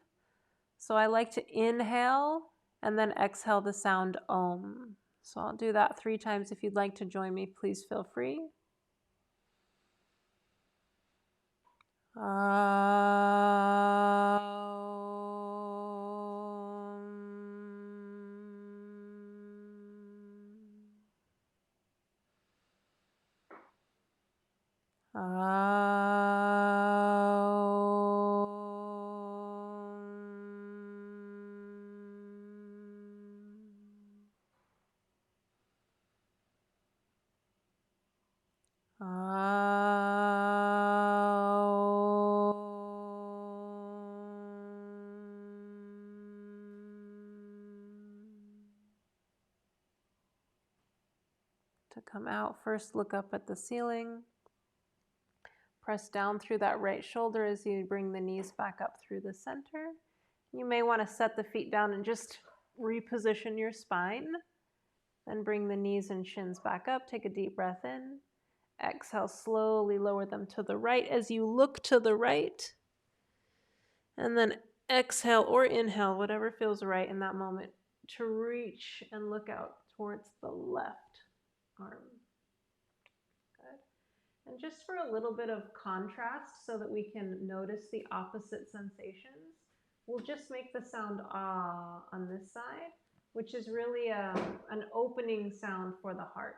So I like to inhale and then exhale the sound Om. So I'll do that 3 times. If you'd like to join me, please feel free. To come out, first look up at the ceiling. Press down through that right shoulder as you bring the knees back up through the center. You may want to set the feet down and just reposition your spine. Then bring the knees and shins back up. Take a deep breath in. Exhale, slowly lower them to the right as you look to the right. And then exhale or inhale, whatever feels right in that moment, to reach and look out towards the left arm. Good. And just for a little bit of contrast so that we can notice the opposite sensations, we'll just make the sound ah on this side, which is really an opening sound for the heart.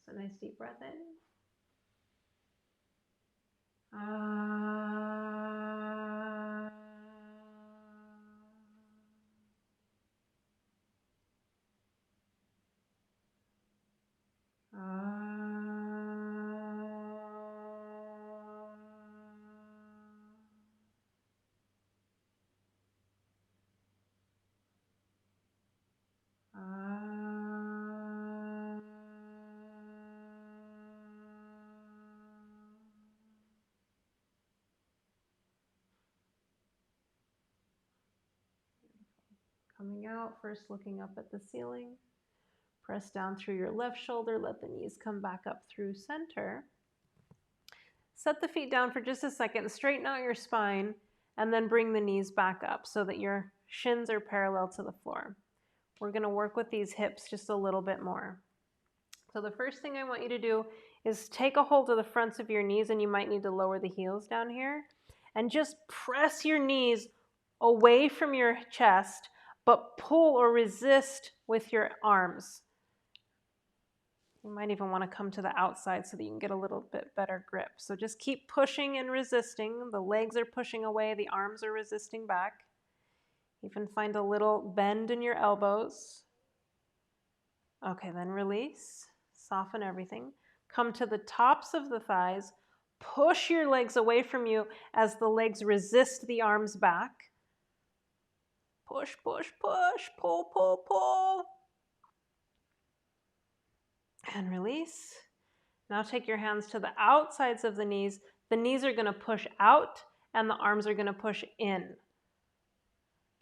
So nice deep breath in. Ah. Coming out, first looking up at the ceiling. Press down through your left shoulder, let the knees come back up through center. Set the feet down for just a second, straighten out your spine, and then bring the knees back up so that your shins are parallel to the floor. We're going to work with these hips just a little bit more. So the first thing I want you to do is take a hold of the fronts of your knees, and you might need to lower the heels down here, and just press your knees away from your chest, but pull or resist with your arms. You might even want to come to the outside so that you can get a little bit better grip. So just keep pushing and resisting. The legs are pushing away, the arms are resisting back. Even find a little bend in your elbows. Okay, then release, soften everything. Come to the tops of the thighs, push your legs away from you as the legs resist the arms back. Push, push, push, pull, pull, pull. And release. Now take your hands to the outsides of the knees. The knees are going to push out and the arms are going to push in.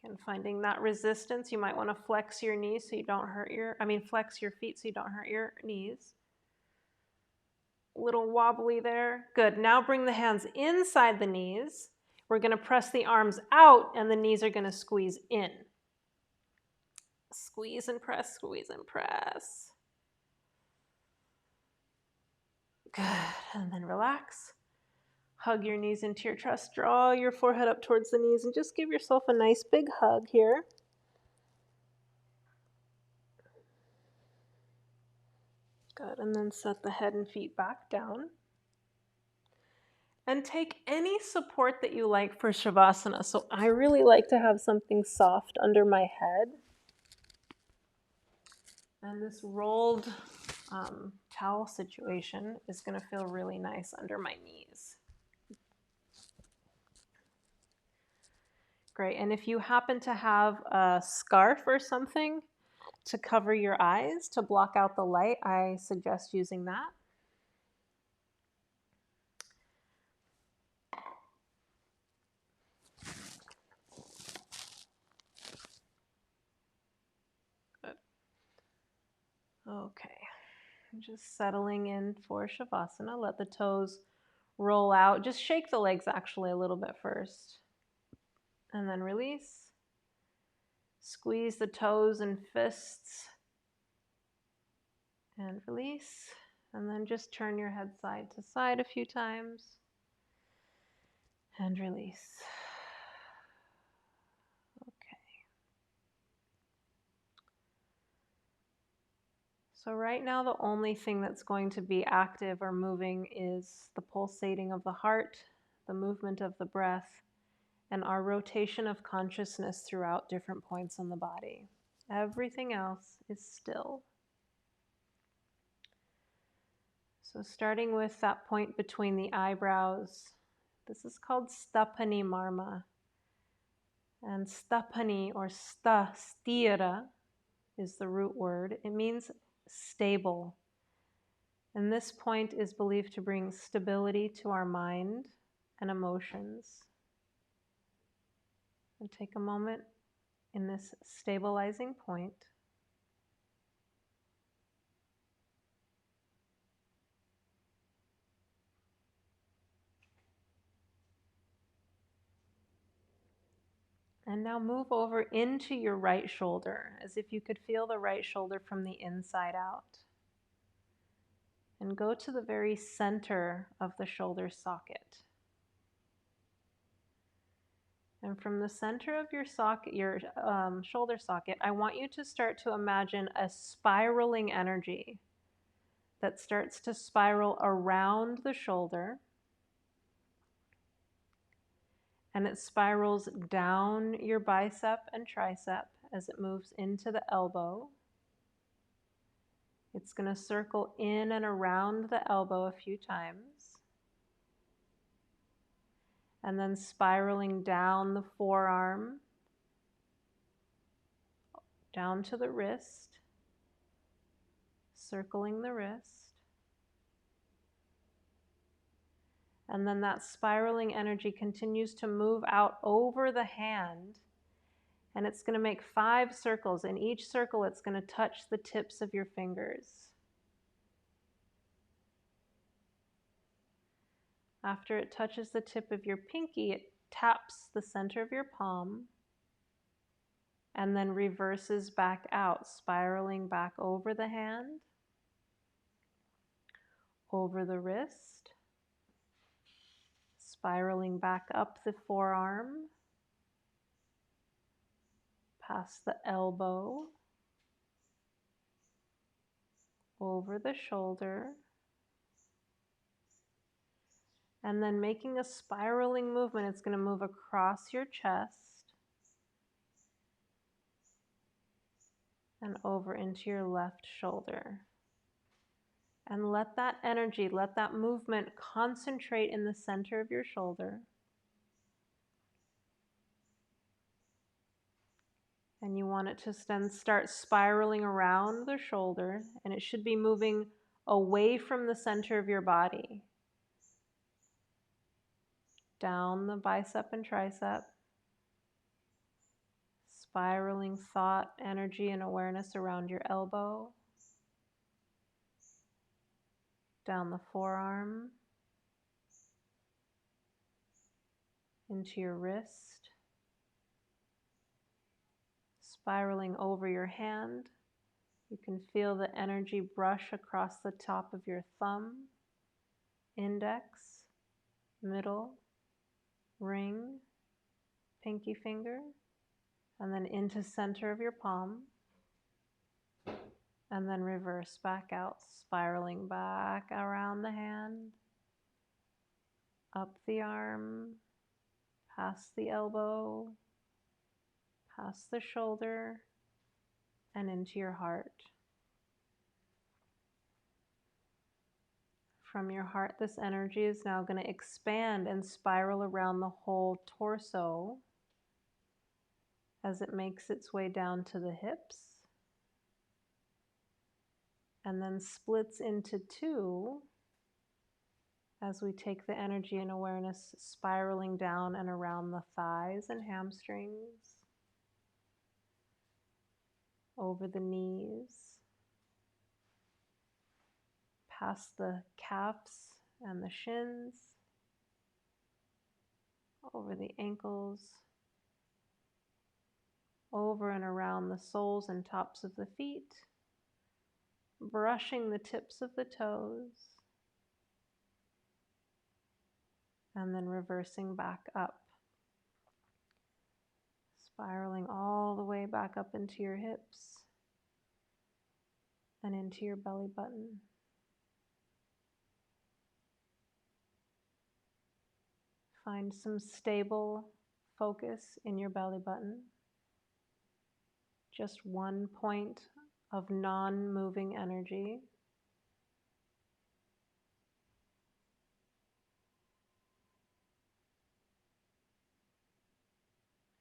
And finding that resistance, you might want to flex your knees so you don't hurt flex your feet so you don't hurt your knees. A little wobbly there. Good. Now bring the hands inside the knees. We're going to press the arms out and the knees are going to squeeze in. Squeeze and press, squeeze and press. Good. And then relax. Hug your knees into your chest. Draw your forehead up towards the knees and just give yourself a nice big hug here. Good. And then set the head and feet back down. And take any support that you like for Savasana. So I really like to have something soft under my head. And this rolled towel situation is going to feel really nice under my knees. Great. And if you happen to have a scarf or something to cover your eyes, to block out the light, I suggest using that. Good. Okay. And just settling in for Shavasana. Let the toes roll out. Just shake the legs actually a little bit first. And then release. Squeeze the toes and fists. And release. And then just turn your head side to side a few times. And release. Okay. So right now the only thing that's going to be active or moving is the pulsating of the heart, the movement of the breath, and our rotation of consciousness throughout different points on the body. Everything else is still. So starting with that point between the eyebrows, this is called Stapani Marma. And Stapani or stira is the root word. It means stable. And this point is believed to bring stability to our mind and emotions. And take a moment in this stabilizing point. And now move over into your right shoulder, as if you could feel the right shoulder from the inside out. And go to the very center of the shoulder socket. And from the center of your socket, your shoulder socket, I want you to start to imagine a spiraling energy that starts to spiral around the shoulder. And it spirals down your bicep and tricep as it moves into the elbow. It's going to circle in and around the elbow a few times. And then spiraling down the forearm, down to the wrist, circling the wrist. And then that spiraling energy continues to move out over the hand. And it's going to make 5 circles. In each circle, it's going to touch the tips of your fingers. After it touches the tip of your pinky, it taps the center of your palm and then reverses back out, spiraling back over the hand, over the wrist, spiraling back up the forearm, past the elbow, over the shoulder, and then making a spiraling movement. It's going to move across your chest and over into your left shoulder. And let that energy, let that movement concentrate in the center of your shoulder. And you want it to then start spiraling around the shoulder, and it should be moving away from the center of your body. Down the bicep and tricep. Spiraling thought, energy, and awareness around your elbow. Down the forearm. Into your wrist. Spiraling over your hand. You can feel the energy brush across the top of your thumb, index, middle, ring, pinky finger, and then into center of your palm, and then reverse back out, spiraling back around the hand, up the arm, past the elbow, past the shoulder, and into your heart. From your heart, this energy is now going to expand and spiral around the whole torso as it makes its way down to the hips, and then splits into 2 as we take the energy and awareness spiraling down and around the thighs and hamstrings, over the knees, past the calves and the shins, over the ankles, over and around the soles and tops of the feet, brushing the tips of the toes, and then reversing back up, spiraling all the way back up into your hips and into your belly button. Find some stable focus in your belly button. Just one point of non-moving energy.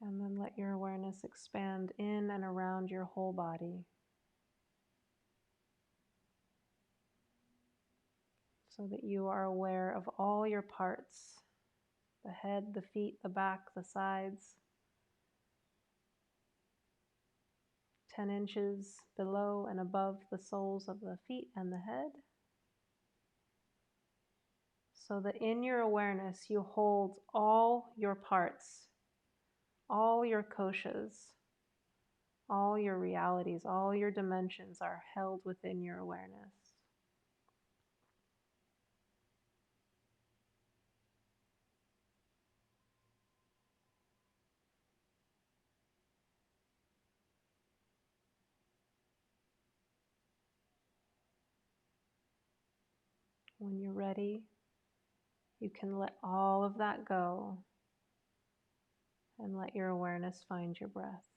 And then let your awareness expand in and around your whole body, so that you are aware of all your parts, the head, the feet, the back, the sides, 10 inches below and above the soles of the feet and the head, so that in your awareness you hold all your parts, all your koshas, all your realities, all your dimensions are held within your awareness. When you're ready, you can let all of that go and let your awareness find your breath.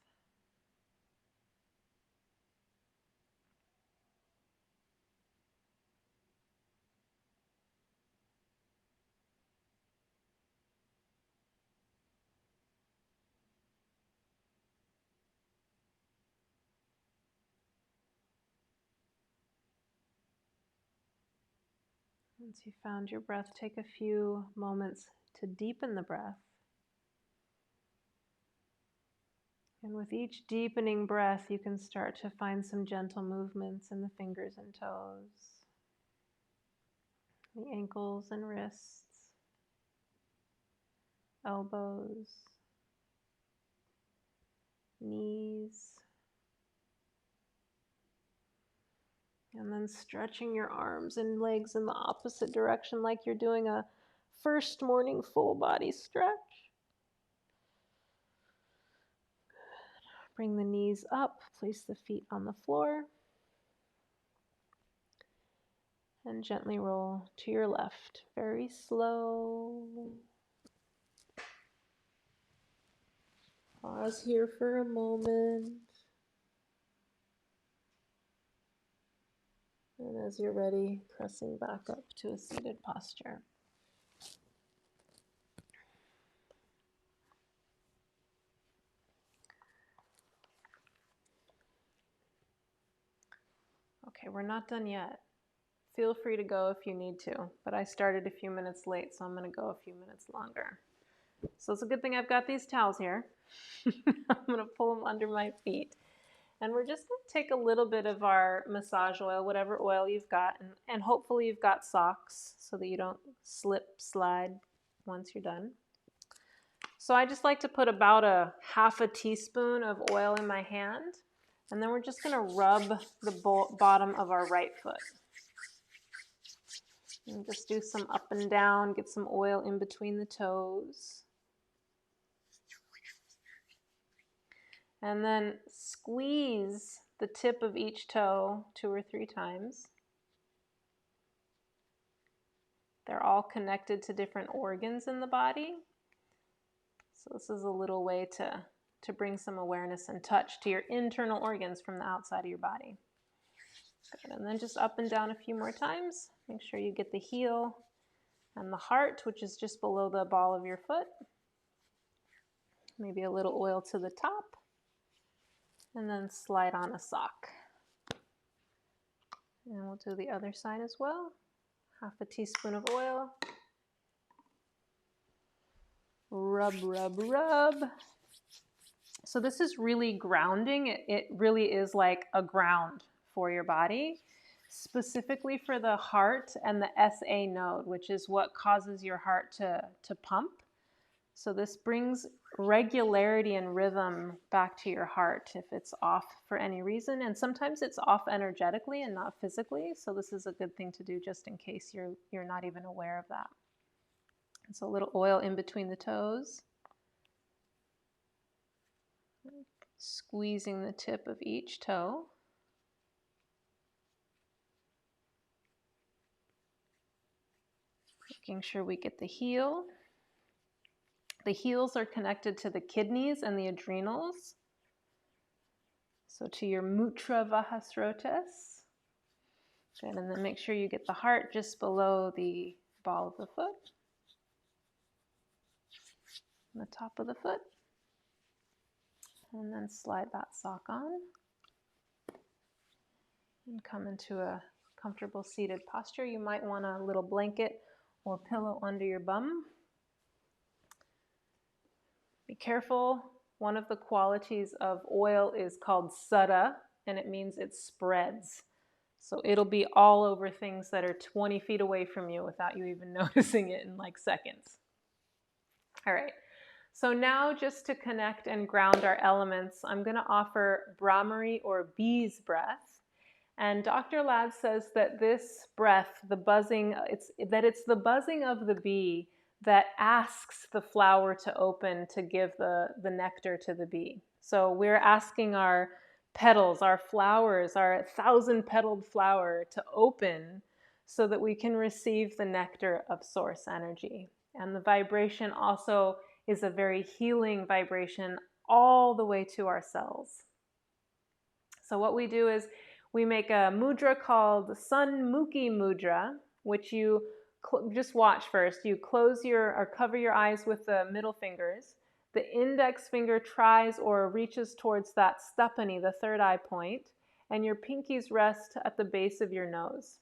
Once you've found your breath, take a few moments to deepen the breath. And with each deepening breath, you can start to find some gentle movements in the fingers and toes, the ankles and wrists, elbows, knees, and then stretching your arms and legs in the opposite direction like you're doing a first morning full body stretch. Bring the knees up, place the feet on the floor, and gently roll to your left, very slow. Pause here for a moment. And as you're ready, pressing back up to a seated posture. Okay, we're not done yet. Feel free to go if you need to, but I started a few minutes late, so I'm going to go a few minutes longer. So it's a good thing I've got these towels here. I'm going to pull them under my feet. And we're just going to take a little bit of our massage oil, whatever oil you've got, and hopefully you've got socks so that you don't slip, slide once you're done. So I just like to put about a half a teaspoon of oil in my hand, and then we're just going to rub the bottom of our right foot. And just do some up and down, get some oil in between the toes. And then squeeze the tip of each toe 2 or 3 times. They're all connected to different organs in the body. So this is a little way to bring some awareness and touch to your internal organs from the outside of your body. Good. And then just up and down a few more times. Make sure you get the heel and the heart, which is just below the ball of your foot. Maybe a little oil to the top. And then slide on a sock. And we'll do the other side as well. Half a teaspoon of oil. Rub, rub, rub. So this is really grounding. It really is like a ground for your body. specifically for the heart and the SA node, which is what causes your heart to pump. So this brings regularity and rhythm back to your heart if it's off for any reason. And sometimes it's off energetically and not physically. So this is a good thing to do just in case you're not even aware of that. And so a little oil in between the toes. Squeezing the tip of each toe. Making sure we get the heel. The heels are connected to the kidneys and the adrenals. So to your Mutra Vahasrotis. Good, and then make sure you get the heart just below the ball of the foot. On the top of the foot. And then slide that sock on. And come into a comfortable seated posture. You might want a little blanket or pillow under your bum. Be careful. One of the qualities of oil is called sutta, and it means it spreads. So it'll be all over things that are 20 feet away from you without you even noticing it in like seconds. All right. So now just to connect and ground our elements, I'm going to offer Brahmari or bee's breath. And Dr. Ladd says that this breath, the buzzing, it's the buzzing of the bee that asks the flower to open to give the nectar to the bee. So we're asking our petals, our flowers, our 1,000-petaled flower to open so that we can receive the nectar of source energy. And the vibration also is a very healing vibration all the way to our cells. So what we do is we make a mudra called Sun Mooki Mudra, which you just watch first. You close or cover your eyes with the middle fingers. The index finger tries or reaches towards that stapani, the third eye point, and your pinkies rest at the base of your nose.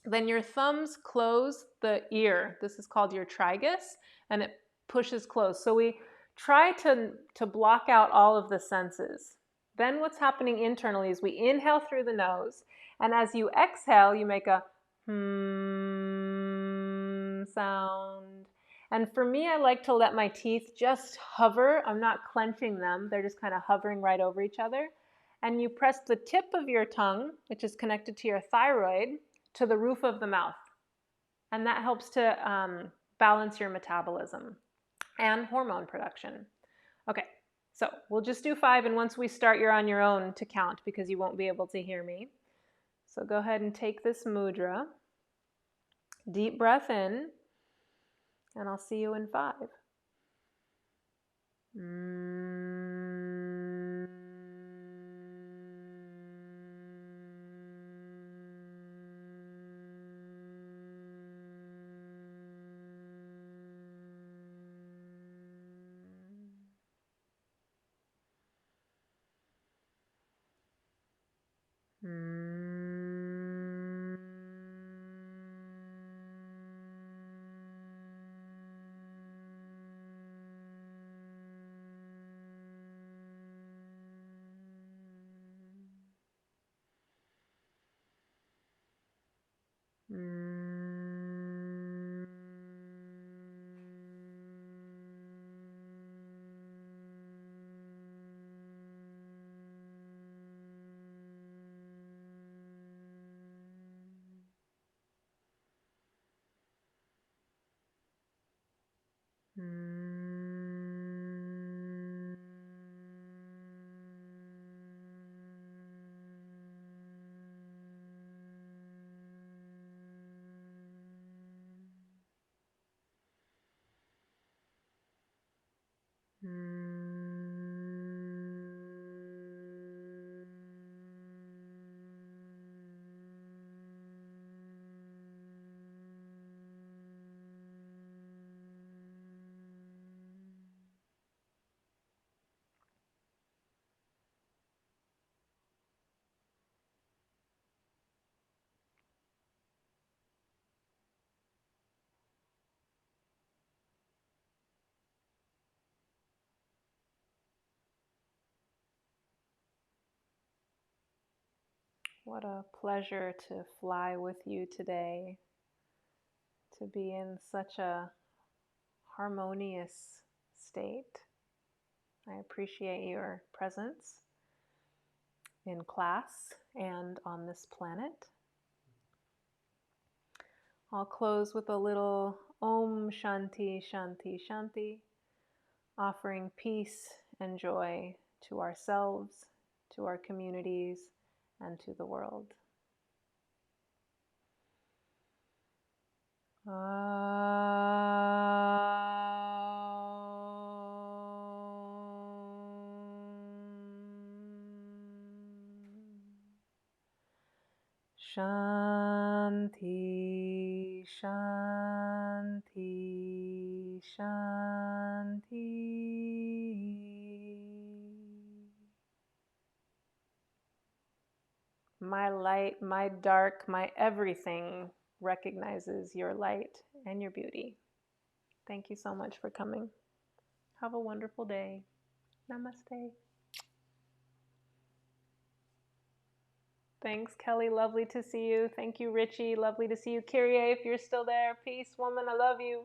Then your thumbs close the ear. This is called your tragus, and it pushes close. So we try to block out all of the senses. Then what's happening internally is we inhale through the nose, and as you exhale, you make a sound. And for me, I like to let my teeth just hover. I'm not clenching them. They're just kind of hovering right over each other. And you press the tip of your tongue, which is connected to your thyroid, to the roof of the mouth. And that helps to balance your metabolism and hormone production. Okay, so we'll just do 5, and once we start, you're on your own to count because you won't be able to hear me. So go ahead and take this mudra. Deep breath in, and I'll see you in 5. What a pleasure to fly with you today, to be in such a harmonious state. I appreciate your presence in class and on this planet. I'll close with a little Om Shanti Shanti Shanti, offering peace and joy to ourselves, to our communities, and to the world. Shanti, Shanti, Shanti. My light, my dark, my everything recognizes your light and your beauty. Thank you so much for coming. Have a wonderful day. Namaste. Thanks, Kelly. Lovely to see you. Thank you, Richie. Lovely to see you. Kyrie, if you're still there. Peace, woman. I love you.